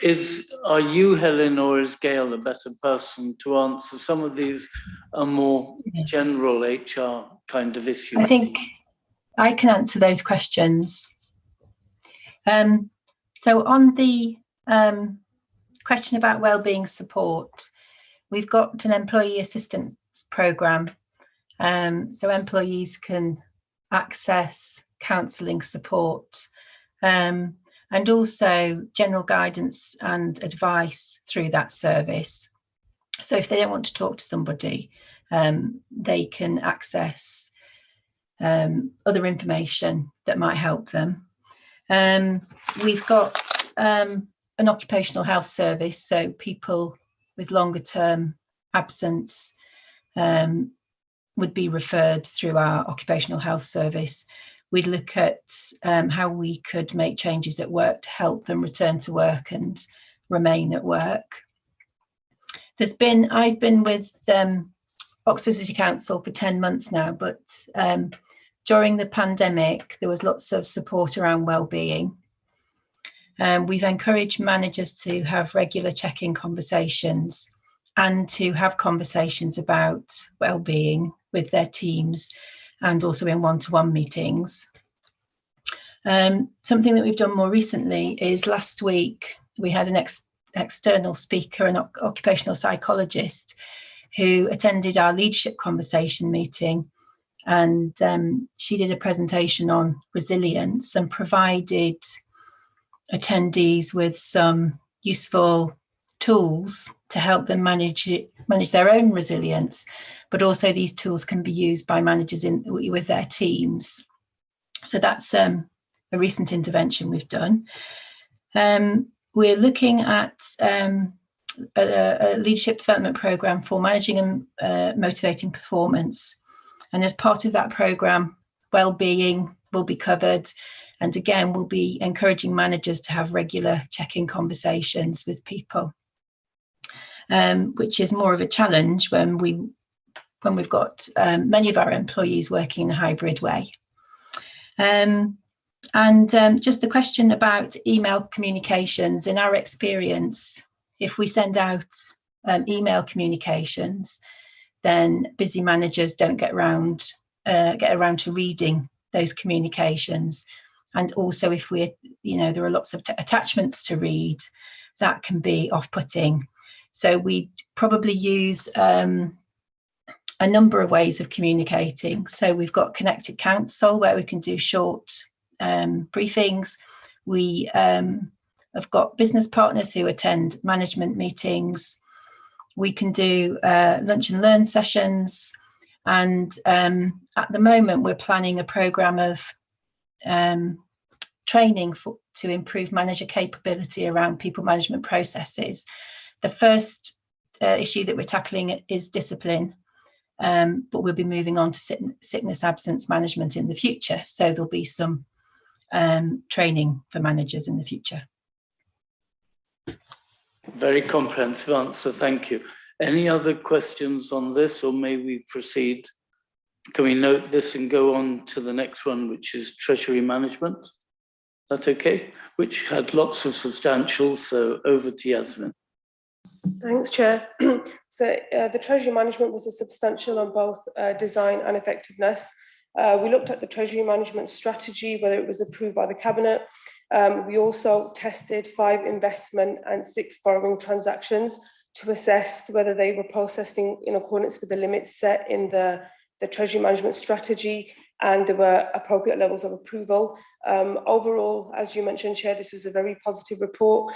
are you, Helen, or is Gail a better person to answer? Some of these are more general HR kind of issues. I think I can answer those questions. So on the question about wellbeing support, we've got an employee assistance programme. So employees can access counselling support and also general guidance and advice through that service. So if they don't want to talk to somebody, they can access other information that might help them. We've got an occupational health service, so people with longer term absence would be referred through our occupational health service. We'd look at how we could make changes at work to help them return to work and remain at work. I've been with Oxford City Council for 10 months now, but during the pandemic, there was lots of support around wellbeing. We've encouraged managers to have regular check-in conversations and to have conversations about wellbeing with their teams and also in one-to-one meetings. Something that we've done more recently is last week we had an external speaker, an occupational psychologist, who attended our leadership conversation meeting, and she did a presentation on resilience and provided attendees with some useful tools to help them manage their own resilience, but also these tools can be used by managers with their teams. So that's a recent intervention we've done. We're looking at a leadership development program for managing and motivating performance. And as part of that program, well-being will be covered. And again, we'll be encouraging managers to have regular check-in conversations with people, which is more of a challenge when we've got many of our employees working in a hybrid way. Just the question about email communications. In our experience, if we send out email communications, then busy managers don't get around to reading those communications. And also, if there are lots of attachments to read, that can be off-putting. So we probably use a number of ways of communicating. So we've got Connected Council, where we can do short briefings. We have got business partners who attend management meetings. We can do lunch and learn sessions. And at the moment, we're planning a programme of training to improve manager capability around people management processes. The first issue that we're tackling is discipline, but we'll be moving on to sickness absence management in the future. So there'll be some training for managers in the future. Very comprehensive answer, thank you. Any other questions on this, or may we proceed? Can we note this and go on to the next one, which is treasury management? That's okay, which had lots of substantials, so over to Yasmin. Thanks, Chair. So the treasury management was a substantial on both design and effectiveness. We looked at the treasury management strategy, whether it was approved by the Cabinet. We also tested 5 investment and 6 borrowing transactions to assess whether they were processing in accordance with the limits set in the treasury management strategy, and there were appropriate levels of approval. Overall, as you mentioned, Chair, this was a very positive report.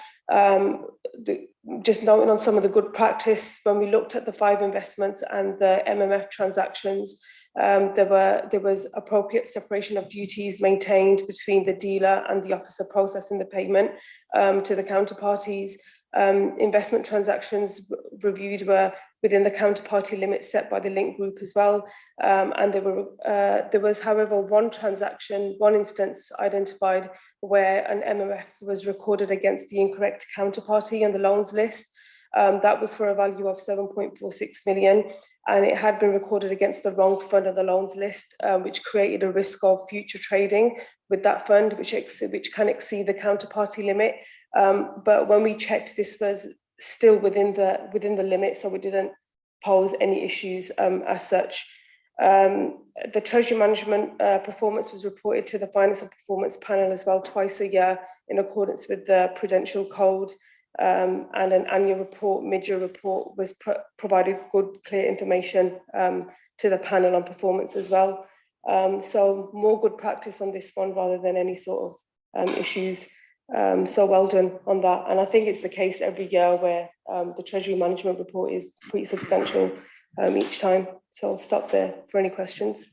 Just noting on some of the good practice, when we looked at the 5 investments and the MMF transactions, there was appropriate separation of duties maintained between the dealer and the officer processing the payment to the counterparties. Investment transactions reviewed were within the counterparty limits set by the link group as well. And there was, however, one instance identified where an MMF was recorded against the incorrect counterparty on the loans list. That was for a value of 7.46 million, and it had been recorded against the wrong fund on the loans list, which created a risk of future trading with that fund, which can exceed the counterparty limit. But when we checked, this was still within the limit, so we didn't pose any issues as such. The treasury management performance was reported to the Finance and Performance Panel as well twice a year in accordance with the Prudential Code. And an annual report, mid-year report, was provided good, clear information to the panel on performance as well. So more good practice on this one rather than any sort of issues. So well done on that. And I think it's the case every year where the Treasury Management report is pretty substantial each time. So I'll stop there for any questions.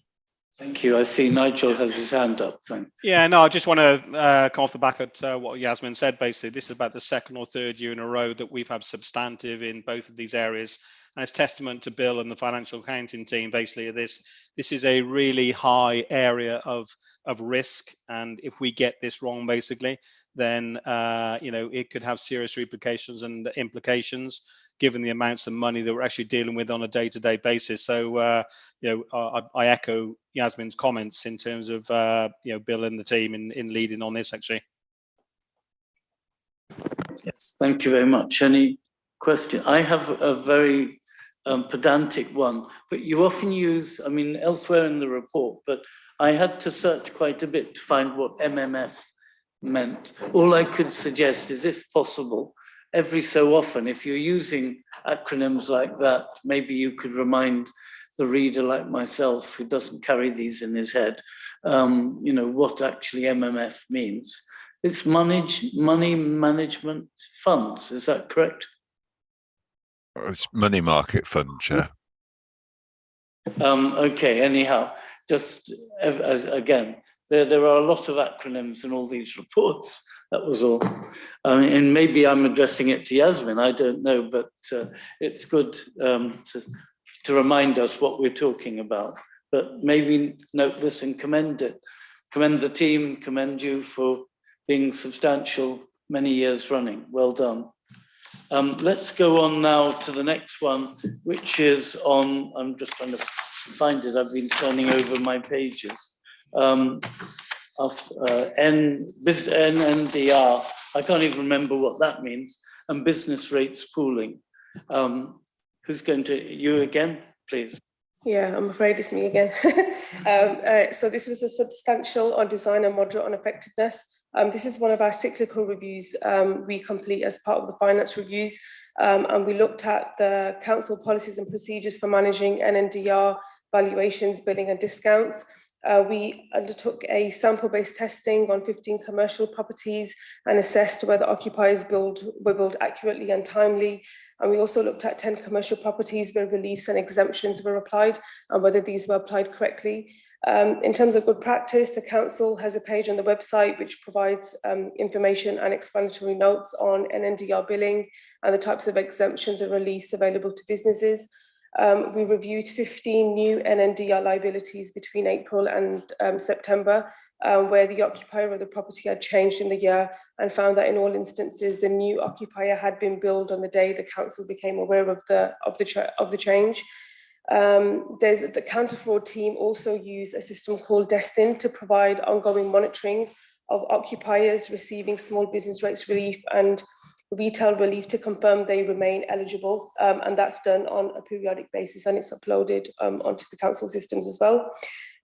Thank you. I see Nigel has his hand up. Thanks. Yeah, no, I just want to come off the back at what Yasmin said. Basically, this is about the 2nd or 3rd year in a row that we've had substantive in both of these areas. And it's testament to Bill and the financial accounting team. Basically, this is a really high area of risk. And if we get this wrong, basically, then it could have serious repercussions and implications. given the amounts of money that we're actually dealing with on a day-to-day basis. So, I echo Yasmin's comments in terms of, Bill and the team in leading on this, actually. Yes, thank you very much. Any question? I have a very pedantic one, but you often use, I mean, elsewhere in the report, but I had to search quite a bit to find what MMF meant. All I could suggest is, if possible, every so often, if you're using acronyms like that, maybe you could remind the reader like myself, who doesn't carry these in his head, what actually MMF means. It's money management funds, is that correct? It's money market fund, Chair. Okay, anyhow, just again, there are a lot of acronyms in all these reports. That was all. And maybe I'm addressing it to Yasmin, I don't know, but it's good to remind us what we're talking about. But maybe note this and commend it. Commend the team, commend you for being substantial many years running. Well done. Let's go on now to the next one, which is on, I'm just trying to find it, I've been turning over my pages. NNDR, I can't even remember what that means, and business rates pooling. Who's going to, you again, please? Yeah, I'm afraid it's me again. So this was a substantial on design and moderate on effectiveness. This is one of our cyclical reviews we complete as part of the finance reviews. And we looked at the council policies and procedures for managing NNDR valuations, billing and discounts. We undertook a sample-based testing on 15 commercial properties and assessed whether occupiers were billed accurately and timely. And we also looked at 10 commercial properties where reliefs and exemptions were applied and whether these were applied correctly. In terms of good practice, the council has a page on the website which provides information and explanatory notes on NNDR billing and the types of exemptions and reliefs available to businesses. We reviewed 15 new NNDR liabilities between April and September, where the occupier of the property had changed in the year, and found that in all instances the new occupier had been billed on the day the council became aware of the change. The counter-fraud team also use a system called Destin to provide ongoing monitoring of occupiers receiving small business rates relief and retail relief to confirm they remain eligible, and that's done on a periodic basis, and it's uploaded onto the council systems as well.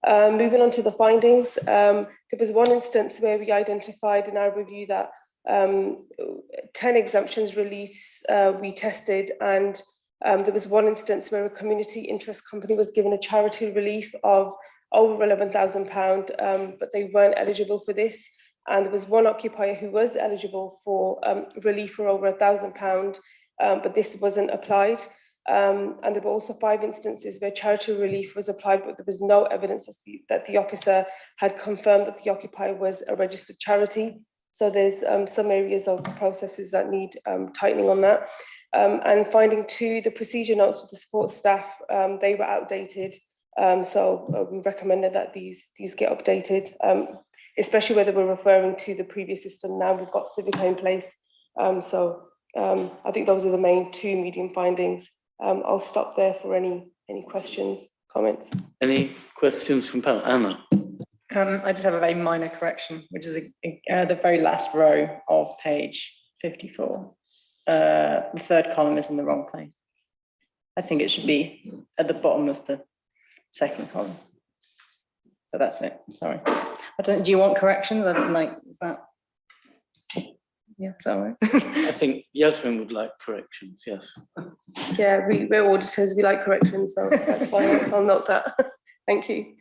Moving on to the findings, there was one instance where we identified in our review that 10 exemptions reliefs we tested, and there was one instance where a community interest company was given a charity relief of over £11,000, but they weren't eligible for this. And there was one occupier who was eligible for relief for over £1,000, but this wasn't applied. And there were also 5 instances where charity relief was applied, but there was no evidence that the officer had confirmed that the occupier was a registered charity. So there's some areas of processes that need tightening on that. And finding 2, the procedure notes to the support staff, they were outdated. So we recommended that these get updated, especially where they were referring to the previous system. Now we've got Civica in place. I think those are the main 2 medium findings. I'll stop there for any questions, comments. Any questions from panel? Anna? I just have a very minor correction, which is the very last row of page 54. The 3rd column is in the wrong place. I think it should be at the bottom of the 2nd column. But that's it, sorry. Do you want corrections? I don't like, is that? Yeah, sorry. I think Yasmin would like corrections, yes. Yeah, we're auditors, we like corrections, so that's fine, I'll note that. Thank you.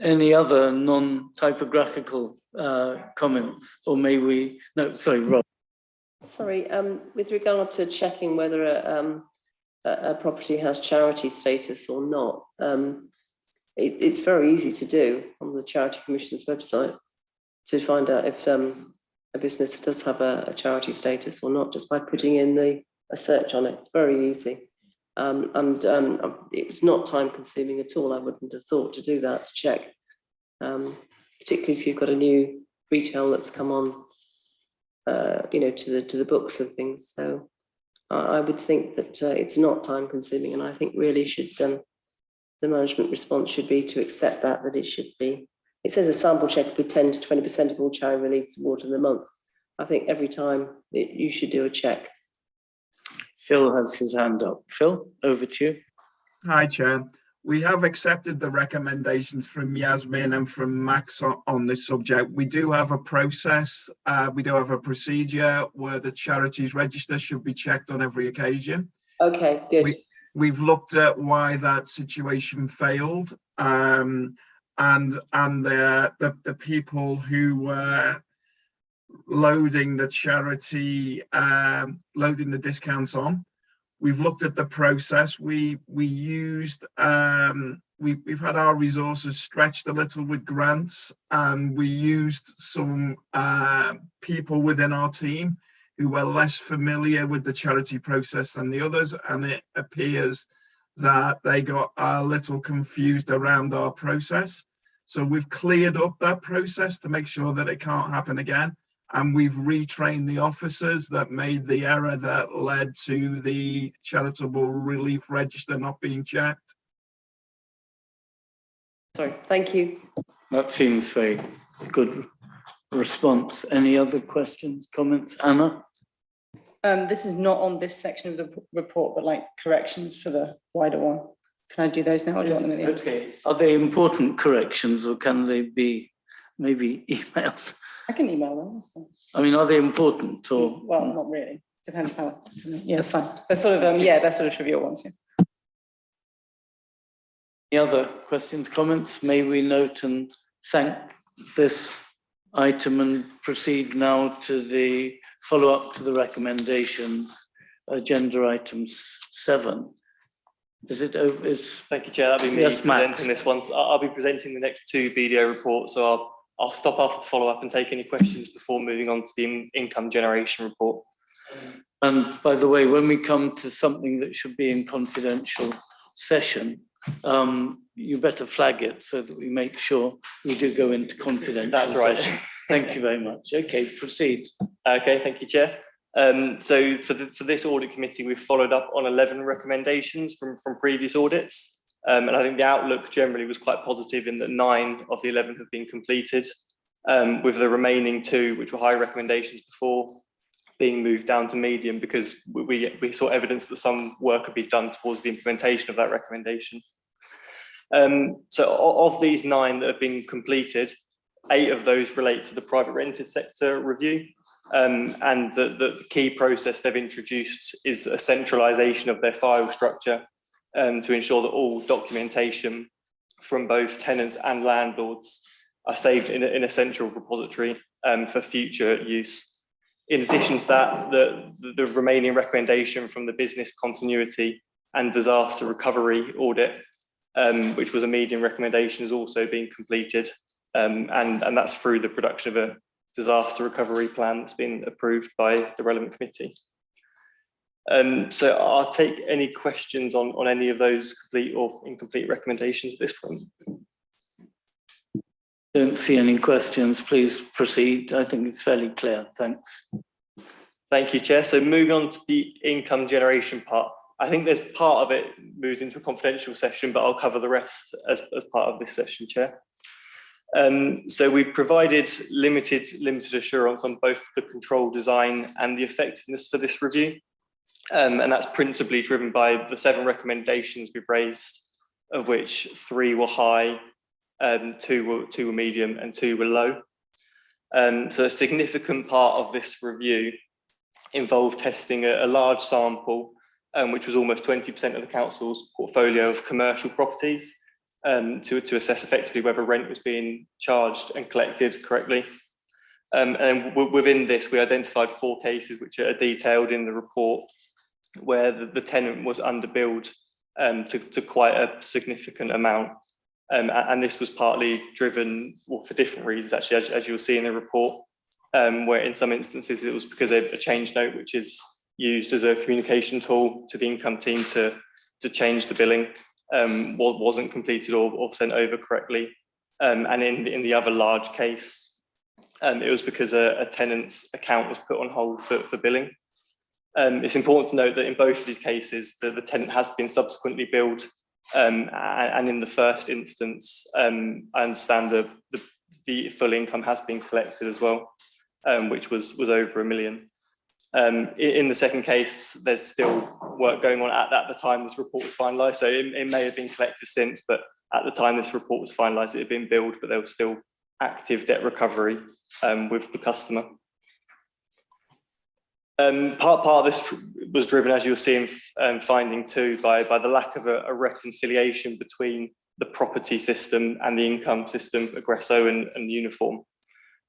Any other non-typographical comments, or may we, no, sorry, Rob. Sorry, with regard to checking whether a property has charity status or not, it's very easy to do on the Charity Commission's website to find out if a business does have a charity status or not, just by putting in a search on it. It's very easy. And it's not time consuming at all. I wouldn't have thought to do that, to check, particularly if you've got a new retail that's come on, to the books and things. So I would think that it's not time consuming, and I think really should the management response should be to accept that it should be. It says a sample check would be 10 to 20% of all charity released water in the month. I think every time you should do a check. Phil has his hand up. Phil, over to you. Hi, Chair. We have accepted the recommendations from Yasmin and from Max on this subject. We do have a process, we do have a procedure where the charities register should be checked on every occasion. Okay, good. We've looked at why that situation failed, and the people who were loading the charity, loading the discounts on. We've looked at the process. We've had our resources stretched a little with grants, and we used some people within our team who were less familiar with the charity process than the others, and it appears that they got a little confused around our process. So we've cleared up that process to make sure that it can't happen again. And we've retrained the officers that made the error that led to the charitable relief register not being checked. Sorry, thank you. That seems very good response. Any other questions, comments? Anna? This is not on this section of the report, but like corrections for the wider one. Can I do those now, or do you want them at the end? Okay. Are they important corrections, or can they be maybe emailed? I can email them, that's fine. I mean, are they important or? Well, not really. Depends how, yeah, that's fine. They're sort of, yeah, they're sort of trivial ones, yeah. Any other questions, comments? May we note and thank this item and proceed now to the follow-up to the recommendations, agenda item 7. Is it over? Thank you, Chair. That'll be me presenting this one. So I'll be presenting the next 2 BDO reports, so I'll stop after the follow-up and take any questions before moving on to the income generation report. And by the way, when we come to something that should be in confidential session, you better flag it so that we make sure we do go into confidential That's right. session. Thank you very much. Okay, proceed. Okay, thank you, Chair. So for this audit committee, we've followed up on 11 recommendations from previous audits. And I think the outlook generally was quite positive in that 9 of the 11 have been completed, with the remaining 2, which were high recommendations before, being moved down to medium because we saw evidence that some work could be done towards the implementation of that recommendation. So of these 9 that have been completed, 8 of those relate to the private rented sector review. And the key process they've introduced is a centralisation of their file structure to ensure that all documentation from both tenants and landlords are saved in a central repository for future use. In addition to that, the remaining recommendation from the business continuity and disaster recovery audit, which was a medium recommendation, has also been completed. And that's through the production of a disaster recovery plan that's been approved by the relevant committee. So I'll take any questions on any of those complete or incomplete recommendations at this point. Don't see any questions. Please proceed. I think it's fairly clear. Thanks. Thank you, Chair. So moving on to the income generation part. I think there's part of it moves into a confidential session, but I'll cover the rest as part of this session, Chair. So we provided limited assurance on both the control design and the effectiveness for this review. And that's principally driven by the 7 recommendations we've raised, of which 3 were high, 2 were medium, and 2 were low. So a significant part of this review involved testing a large sample, which was almost 20% of the council's portfolio of commercial properties, to assess effectively whether rent was being charged and collected correctly. And within this, we identified 4 cases which are detailed in the report, where the tenant was underbilled to quite a significant amount. And this was partly driven, well, for different reasons, actually, as you'll see in the report, where in some instances it was because of a change note, which is used as a communication tool to the income team to change the billing, wasn't completed or sent over correctly. And in the other large case, it was because a tenant's account was put on hold for billing. It's important to note that in both of these cases, the tenant has been subsequently billed, and in the first instance, I understand the full income has been collected as well, which was over £1 million. In the second case, there's still work going on at the time this report was finalised, so it may have been collected since, but at the time this report was finalised, it had been billed, but there was still active debt recovery with the customer. Part of this was driven, as you'll see in finding 2, by the lack of a reconciliation between the property system and the income system, Aggresso and Uniform.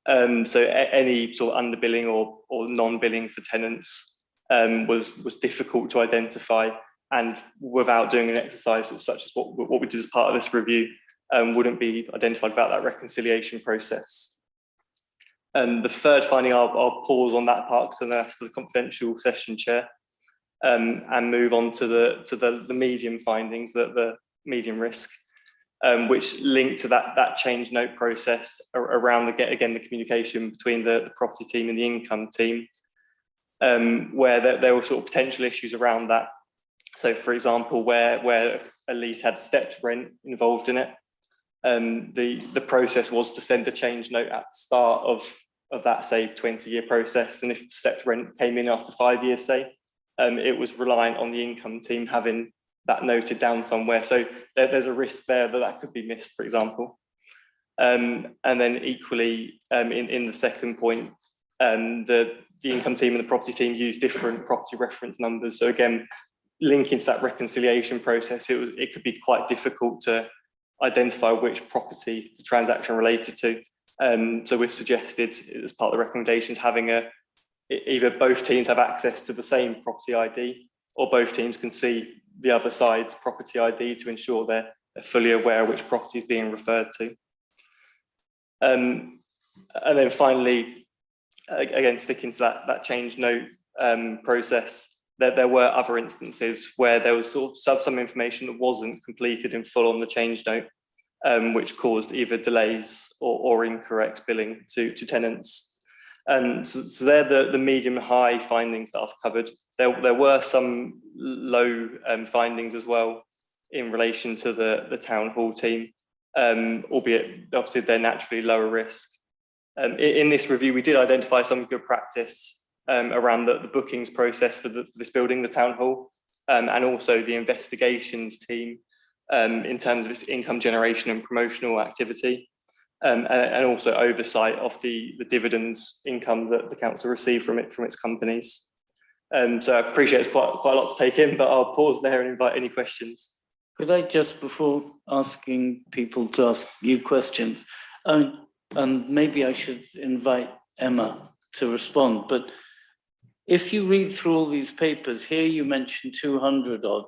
So any sort of underbilling or non-billing for tenants was difficult to identify, and without doing an exercise such as what we did as part of this review, wouldn't be identified without that reconciliation process. The third finding, I'll pause on that part because that's for the confidential session, Chair, and move on to the medium findings, the medium risk, which link to that change note process around the communication between the property team and the income team, where there were sort of potential issues around that. So, for example, where a lease had stepped rent involved in it, the process was to send a change note at the start of that, say, 20-year process. And if the stepped rent came in after 5 years, say, it was reliant on the income team having that noted down somewhere. So there's a risk there that could be missed, for example. And then equally, in the second point, the income team and the property team use different property reference numbers. So again, linking to that reconciliation process, it could be quite difficult to identify which property the transaction related to. So we've suggested, as part of the recommendations, having either both teams have access to the same property ID, or both teams can see the other side's property ID to ensure they're fully aware of which property is being referred to. And then finally, again, sticking to that change note process, there were other instances where there was sort of some information that wasn't completed in full on the change note, which caused either delays or incorrect billing to tenants. So they're the medium high findings that I've covered. There were some low findings as well in relation to the town hall team, albeit obviously they're naturally lower risk. In this review, we did identify some good practice around the bookings process for this building, the town hall, and also the investigations team in terms of its income generation and promotional activity, and also oversight of the dividends income that the council received from its companies. So I appreciate it's quite a lot to take in, but I'll pause there and invite any questions. Could I just, before asking people to ask you questions, and maybe I should invite Emma to respond, but if you read through all these papers, here you mentioned 200 odd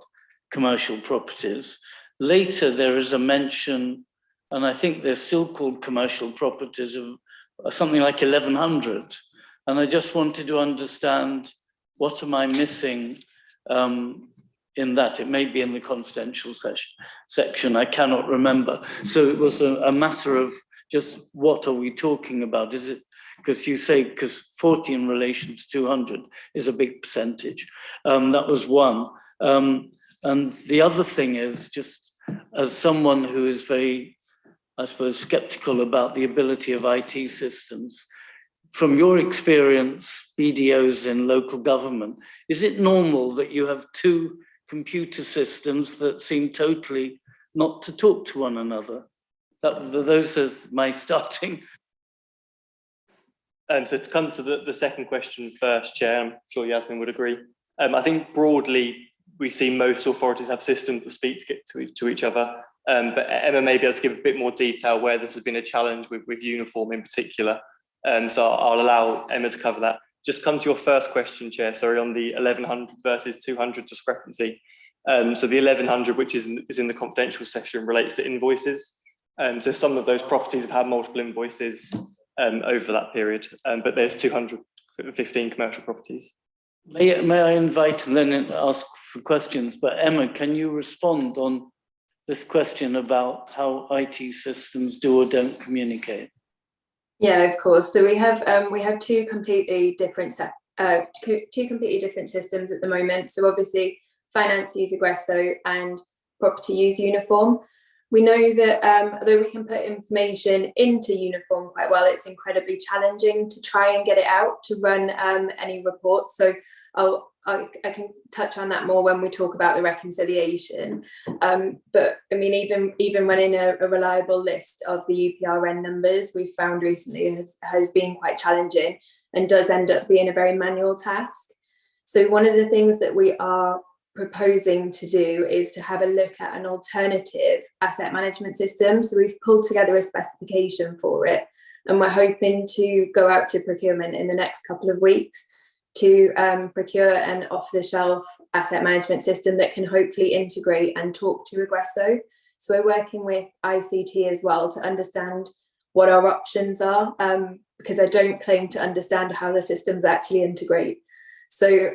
commercial properties. Later, there is a mention, and I think they're still called commercial properties, of something like 1,100. And I just wanted to understand, what am I missing in that? It may be in the confidential section, I cannot remember. So it was a matter of just what are we talking about? Is it, because you say, because 40 in relation to 200 is a big percentage. That was one. And the other thing is, just as someone who is very, I suppose, skeptical about the ability of IT systems, from your experience, BDOs in local government, is it normal that you have two computer systems that seem totally not to talk to one another? Those are my starting. So to come to the second question first, Chair, I'm sure Yasmin would agree. I think broadly, we see most authorities have systems that speak to each other. But Emma may be able to give a bit more detail where this has been a challenge with Uniform in particular. So I'll allow Emma to cover that. Just come to your first question, Chair, sorry, on the 1,100 versus 200 discrepancy. So the 1,100, which is in the confidential section, relates to invoices. So some of those properties have had multiple invoices over that period, but there's 215 commercial properties. May I invite and then ask for questions, but Emma, can you respond on this question about how IT systems do or don't communicate? Yeah, of course. So we have two completely different two completely different systems at the moment. So obviously finance use Aggresso and property use Uniform. We know that although we can put information into Uniform quite well, it's incredibly challenging to try and get it out to run any report. So I can touch on that more when we talk about the reconciliation. But I mean, even running a reliable list of the UPRN numbers we've found recently has been quite challenging and does end up being a very manual task. So one of the things that we are proposing to do is to have a look at an alternative asset management system. So we've pulled together a specification for it, and we're hoping to go out to procurement in the next couple of weeks to procure an off-the-shelf asset management system that can hopefully integrate and talk to Aggresso. So we're working with ICT as well to understand what our options are, because I don't claim to understand how the systems actually integrate. So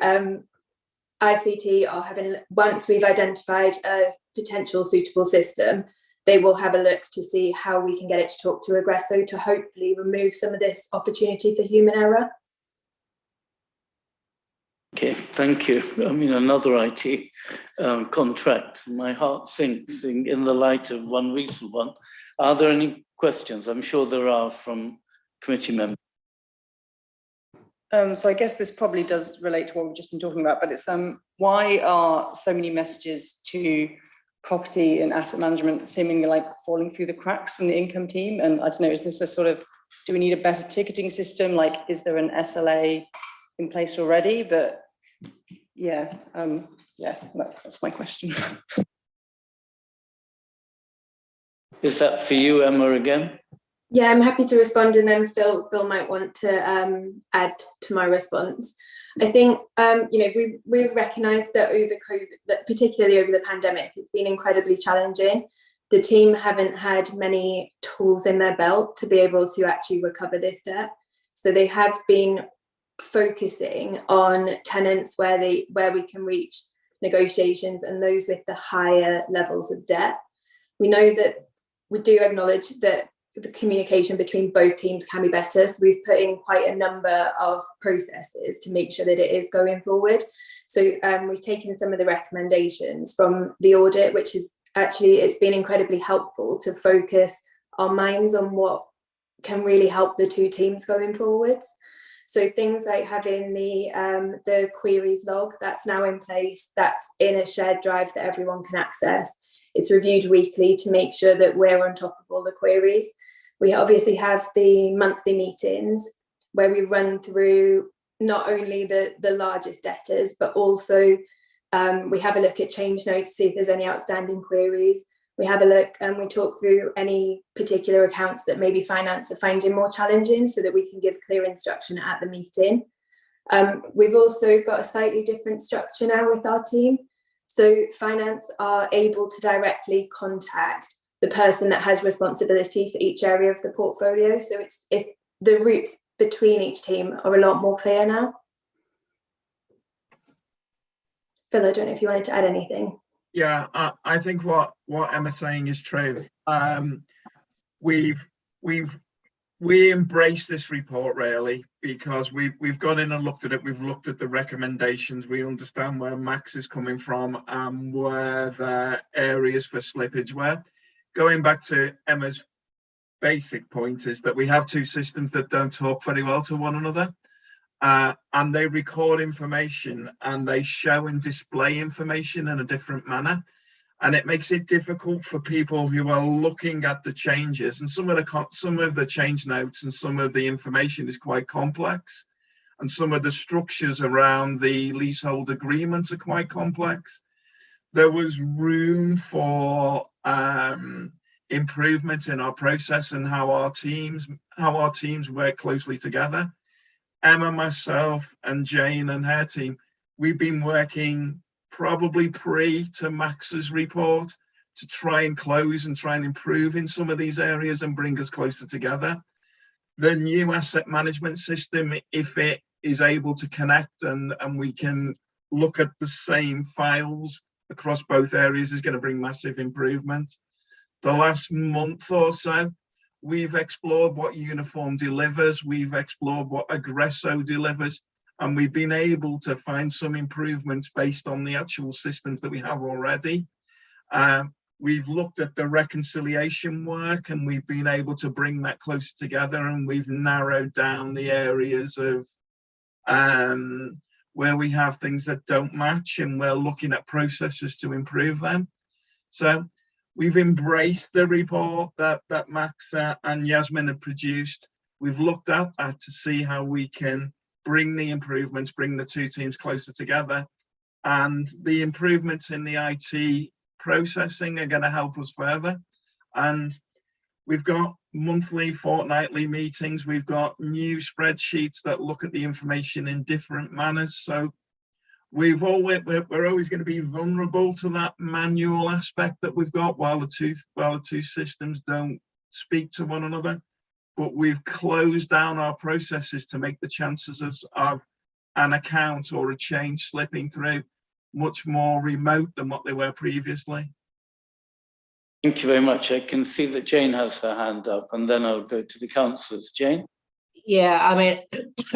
ICT are having, once we've identified a potential suitable system, they will have a look to see how we can get it to talk to Aggresso to hopefully remove some of this opportunity for human error. Okay, thank you. I mean, another IT contract. My heart sinks in the light of one recent one. Are there any questions? I'm sure there are from committee members. So I guess this probably does relate to what we've just been talking about, but it's why are so many messages to property and asset management seemingly like falling through the cracks from the income team? And I don't know, is this a sort of, do we need a better ticketing system? Like, is there an SLA in place already? But yeah, yes, that's my question. Is that for you, Emma, again? Yeah, I'm happy to respond, and then Phil might want to add to my response. I think we've recognised that over COVID, that particularly over the pandemic, it's been incredibly challenging. The team haven't had many tools in their belt to be able to actually recover this debt, so they have been focusing on tenants where we can reach negotiations and those with the higher levels of debt. We know that we do acknowledge that the communication between both teams can be better. So we've put in quite a number of processes to make sure that it is going forward. So we've taken some of the recommendations from the audit, which is actually, it's been incredibly helpful to focus our minds on what can really help the two teams going forwards. So things like having the queries log, that's now in place, that's in a shared drive that everyone can access. It's reviewed weekly to make sure that we're on top of all the queries. We obviously have the monthly meetings where we run through not only the largest debtors, but also we have a look at change notes to see if there's any outstanding queries. We have a look and we talk through any particular accounts that maybe finance are finding more challenging so that we can give clear instruction at the meeting. We've also got a slightly different structure now with our team. So finance are able to directly contact the person that has responsibility for each area of the portfolio. So the routes between each team are a lot more clear now. Phil, I don't know if you wanted to add anything. Yeah, I think what Emma's saying is true. We embrace this report really because we've gone in and looked at it. We've looked at the recommendations. We understand where Max is coming from and where the areas for slippage were. Going back to Emma's basic point is that we have two systems that don't talk very well to one another. And they record information and they show and display information in a different manner. And it makes it difficult for people who are looking at the changes. And some of the change notes and some of the information is quite complex. And some of the structures around the leasehold agreements are quite complex. There was room for improvement in our process and how our teams work closely together. Emma, myself, and Jane and her team, we've been working probably pre to Max's report to try and close and try and improve in some of these areas and bring us closer together. The new asset management system, if it is able to connect and we can look at the same files across both areas, is going to bring massive improvement. The last month or so, we've explored what Uniform delivers, we've explored what Aggresso delivers, and we've been able to find some improvements based on the actual systems that we have already. We've looked at the reconciliation work, and we've been able to bring that closer together, and we've narrowed down the areas of where we have things that don't match, and we're looking at processes to improve them. So we've embraced the report that Max and Yasmin have produced. We've looked at that to see how we can bring the improvements, bring the two teams closer together, and the improvements in the IT processing are going to help us further. And we've got monthly, fortnightly meetings. We've got new spreadsheets that look at the information in different manners. So we're always going to be vulnerable to that manual aspect that we've got while the two systems don't speak to one another. But we've closed down our processes to make the chances of an account or a change slipping through much more remote than what they were previously. Thank you very much. I can see that Jane has her hand up, and then I'll go to the councillors. Jane? Yeah, I mean,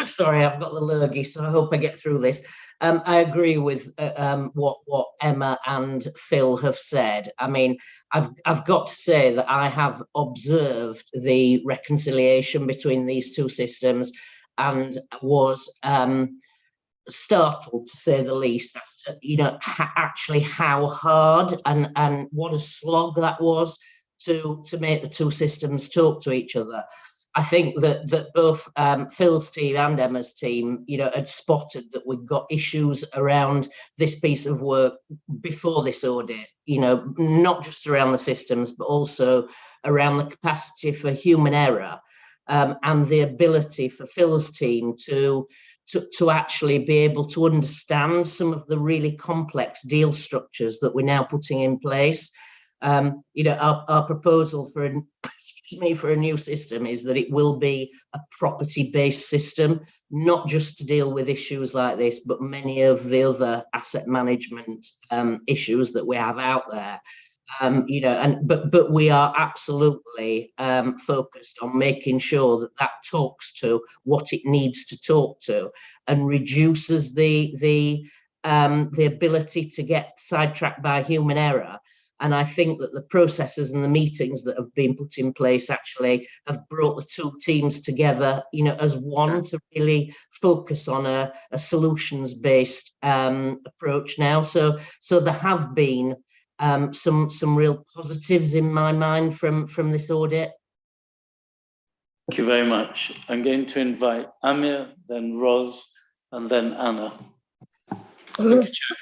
sorry, I've got the lurgy, so I hope I get through this. I agree with what Emma and Phil have said. I mean, I've got to say that I have observed the reconciliation between these two systems and was startled, to say the least, as to, you know, actually how hard and what a slog that was to make the two systems talk to each other. I think that both Phil's team and Emma's team, you know, had spotted that we've got issues around this piece of work before this audit, you know, not just around the systems, but also around the capacity for human error, and the ability for Phil's team to actually be able to understand some of the really complex deal structures that we're now putting in place. You know, our proposal for a new system is that it will be a property-based system, not just to deal with issues like this, but many of the other asset management issues that we have out there. You know, but we are absolutely focused on making sure that that talks to what it needs to talk to, and reduces the ability to get sidetracked by human error. And I think that the processes and the meetings that have been put in place actually have brought the two teams together, you know, as one, to really focus on a solutions-based approach now. So there have been some real positives in my mind from this audit. Thank you very much. I'm going to invite Amir, then Ros, and then Anna. Thank you, Chair.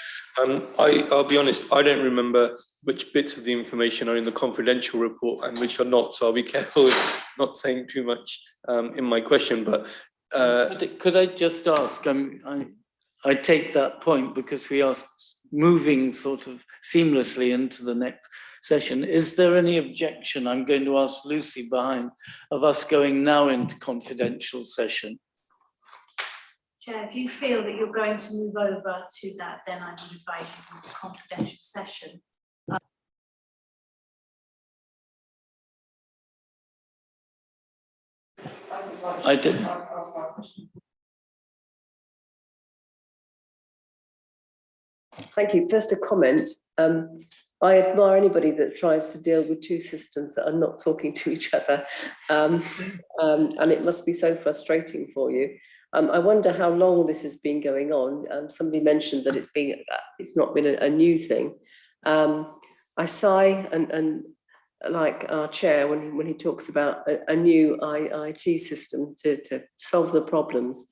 I'll be honest, I don't remember which bits of the information are in the confidential report and which are not, so I'll be careful with not saying too much in my question. But could I just ask, I take that point because we are moving sort of seamlessly into the next session. Is there any objection, I'm going to ask Lucy behind, of us going now into confidential session? Chair, if you feel that you're going to move over to that, then I would invite you to confidential session. I did. Thank you. First, a comment. I admire anybody that tries to deal with two systems that are not talking to each other, and it must be so frustrating for you. I wonder how long this has been going on. Somebody mentioned that it's not been a new thing. I sigh and like our chair when he talks about a new IT system to solve the problems.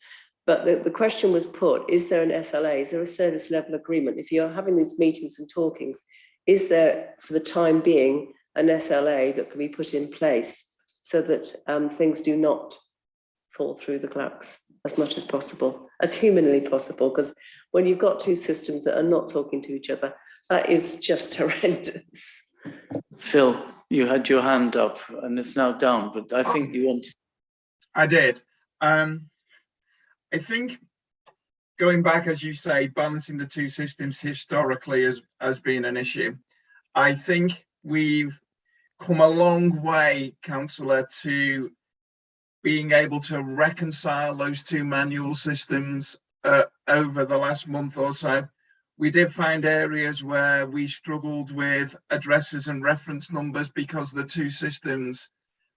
But the question was put, is there an SLA? Is there a service level agreement? If you're having these meetings and talkings, is there, for the time being, an SLA that can be put in place so that things do not fall through the cracks as much as possible, as humanly possible? Because when you've got two systems that are not talking to each other, that is just horrendous. Phil, you had your hand up and it's now down, but I think you want to... I did. I think going back, as you say, balancing the two systems historically has been an issue. I think we've come a long way, Councillor, to being able to reconcile those two manual systems over the last month or so, we did find areas where we struggled with addresses and reference numbers because the two systems,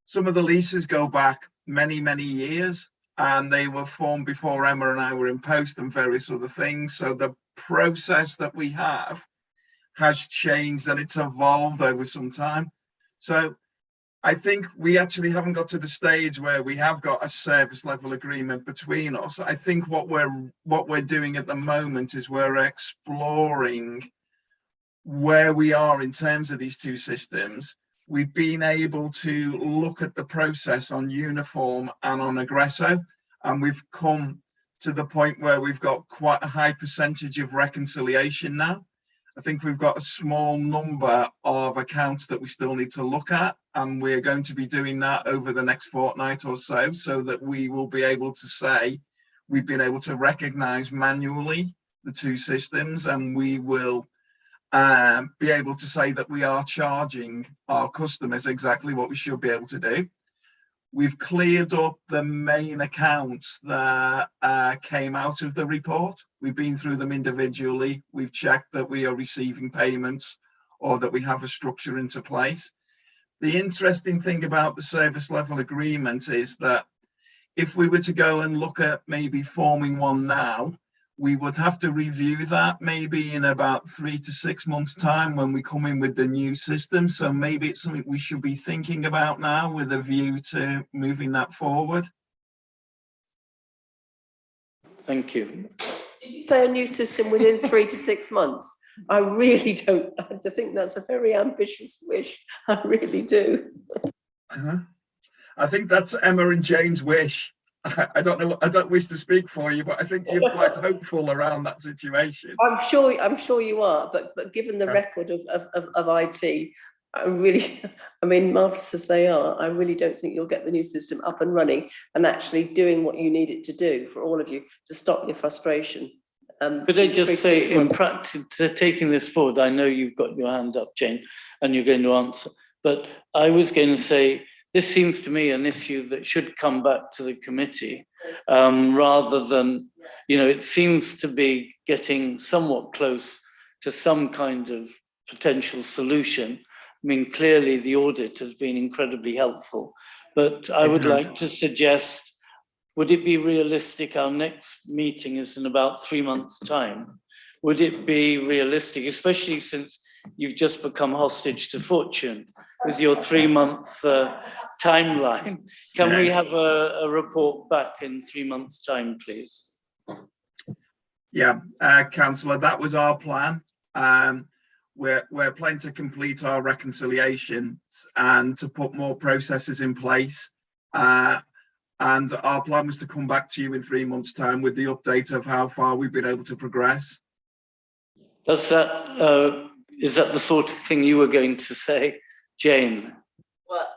some of the leases go back many, many years, and they were formed before Emma and I were in post and various other things. So the process that we have has changed and it's evolved over some time. So I think we actually haven't got to the stage where we have got a service level agreement between us. I think what we're doing at the moment is we're exploring where we are in terms of these two systems. We've been able to look at the process on Uniform and on Aggresso, and we've come to the point where we've got quite a high percentage of reconciliation now. I think we've got a small number of accounts that we still need to look at, and we're going to be doing that over the next fortnight or so, so that we will be able to say we've been able to recognize manually the two systems, and we will be able to say that we are charging our customers exactly what we should be able to do. We've cleared up the main accounts that came out of the report. We've been through them individually. We've checked that we are receiving payments or that we have a structure into place. The interesting thing about the service level agreement is that if we were to go and look at maybe forming one now, we would have to review that maybe in about 3 to 6 months' time when we come in with the new system. So maybe it's something we should be thinking about now with a view to moving that forward. Thank you. Did you say a new system within 3 to 6 months? I really don't. I think that's a very ambitious wish. I really do. I think that's Emma and Jane's wish. I don't know. I don't wish to speak for you, but I think you're quite hopeful around that situation. I'm sure you are. But given the record of IT, I mean, marvelous as they are, I really don't think you'll get the new system up and running and actually doing what you need it to do for all of you to stop your frustration. Could I just say, in practice, taking this forward, I know you've got your hand up, Jane, and you're going to answer, but I was going to say, this seems to me an issue that should come back to the committee rather than, it seems to be getting somewhat close to some kind of potential solution. I mean, clearly the audit has been incredibly helpful, but I would like to suggest, would it be realistic? Our next meeting is in about 3 months' time. Would it be realistic, especially since you've just become hostage to fortune with your 3-month timeline? Can we have a report back in 3 months' time, please? Yeah, Councillor, that was our plan. We're planning to complete our reconciliations and to put more processes in place. And our plan was to come back to you in 3 months' time with the update of how far we've been able to progress. Is that the sort of thing you were going to say, Jane? Well,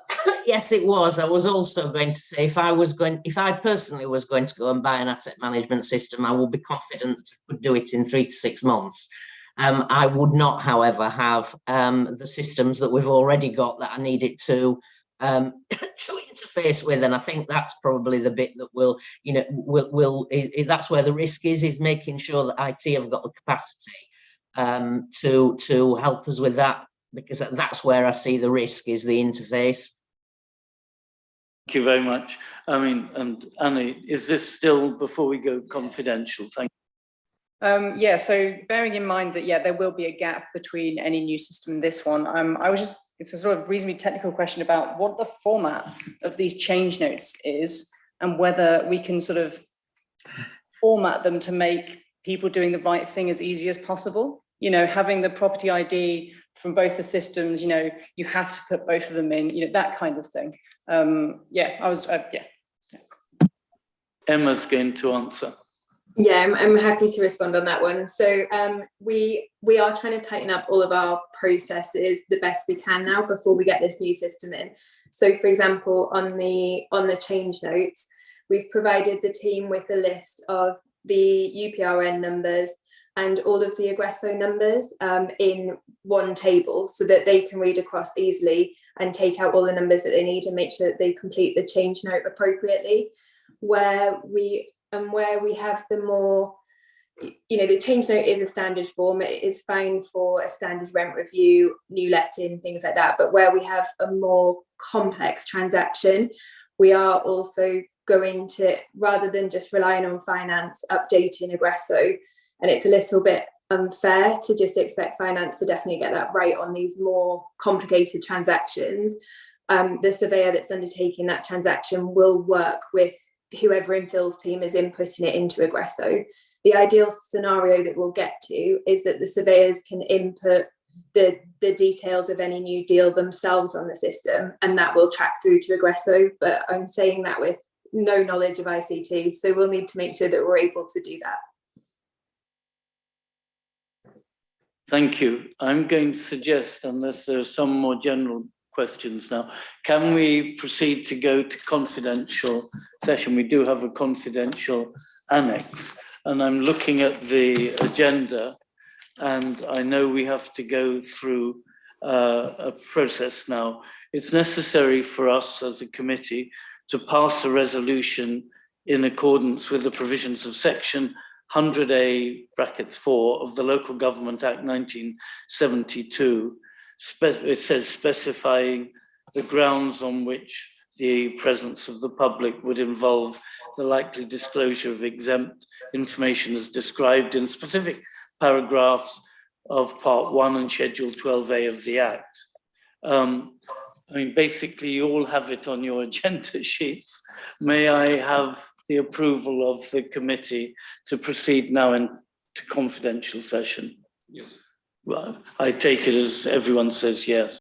yes, it was. I was also going to say, if I personally was going to go and buy an asset management system, I would be confident I could do it in 3 to 6 months. I would not, however, have the systems that we've already got that I needed to interface with, and I think that's probably the bit that will that's where the risk is making sure that IT have got the capacity to help us with that, because that's where I see the risk, is the interface. Thank you very much. I mean, and Annie, is this still, before we go, confidential? Thank you. Yeah, so bearing in mind that, there will be a gap between any new system and this one, it's a sort of reasonably technical question about what the format of these change notes is and whether we can sort of format them to make people doing the right thing as easy as possible. Having the property ID from both the systems, you have to put both of them in, that kind of thing. Emma's going to answer. Yeah, I'm happy to respond on that one. So we are trying to tighten up all of our processes the best we can now before we get this new system in. So, for example, on the change notes, we've provided the team with a list of the UPRN numbers and all of the Aggresso numbers in one table, so that they can read across easily and take out all the numbers that they need and make sure that they complete the change note appropriately. Where we have the more you know, the change note is a standard form. It is fine for a standard rent review, new letting, things like that. But where we have a more complex transaction, we are also going to, rather than just relying on finance, updating Aggresso. And it's a little bit unfair to just expect finance to definitely get that right on these more complicated transactions. The surveyor that's undertaking that transaction will work with whoever in Phil's team is inputting it into Aggresso. The ideal scenario that we'll get to is that the surveyors can input the details of any new deal themselves on the system, and that will track through to Aggresso. But I'm saying that with no knowledge of ICT, so we'll need to make sure that we're able to do that. Thank you. I'm going to suggest, unless there are some more general questions now, can we proceed to go to confidential session? We do have a confidential annex, and I'm looking at the agenda, and I know we have to go through a process now. It's necessary for us as a committee to pass a resolution in accordance with the provisions of section 100A(4) of the Local Government Act 1972. It says specifying the grounds on which the presence of the public would involve the likely disclosure of exempt information as described in specific paragraphs of Part 1 and Schedule 12A of the Act. I mean, basically, you all have it on your agenda sheets. May I have the approval of the committee to proceed now into confidential session? Yes. Well, I take it as everyone says yes.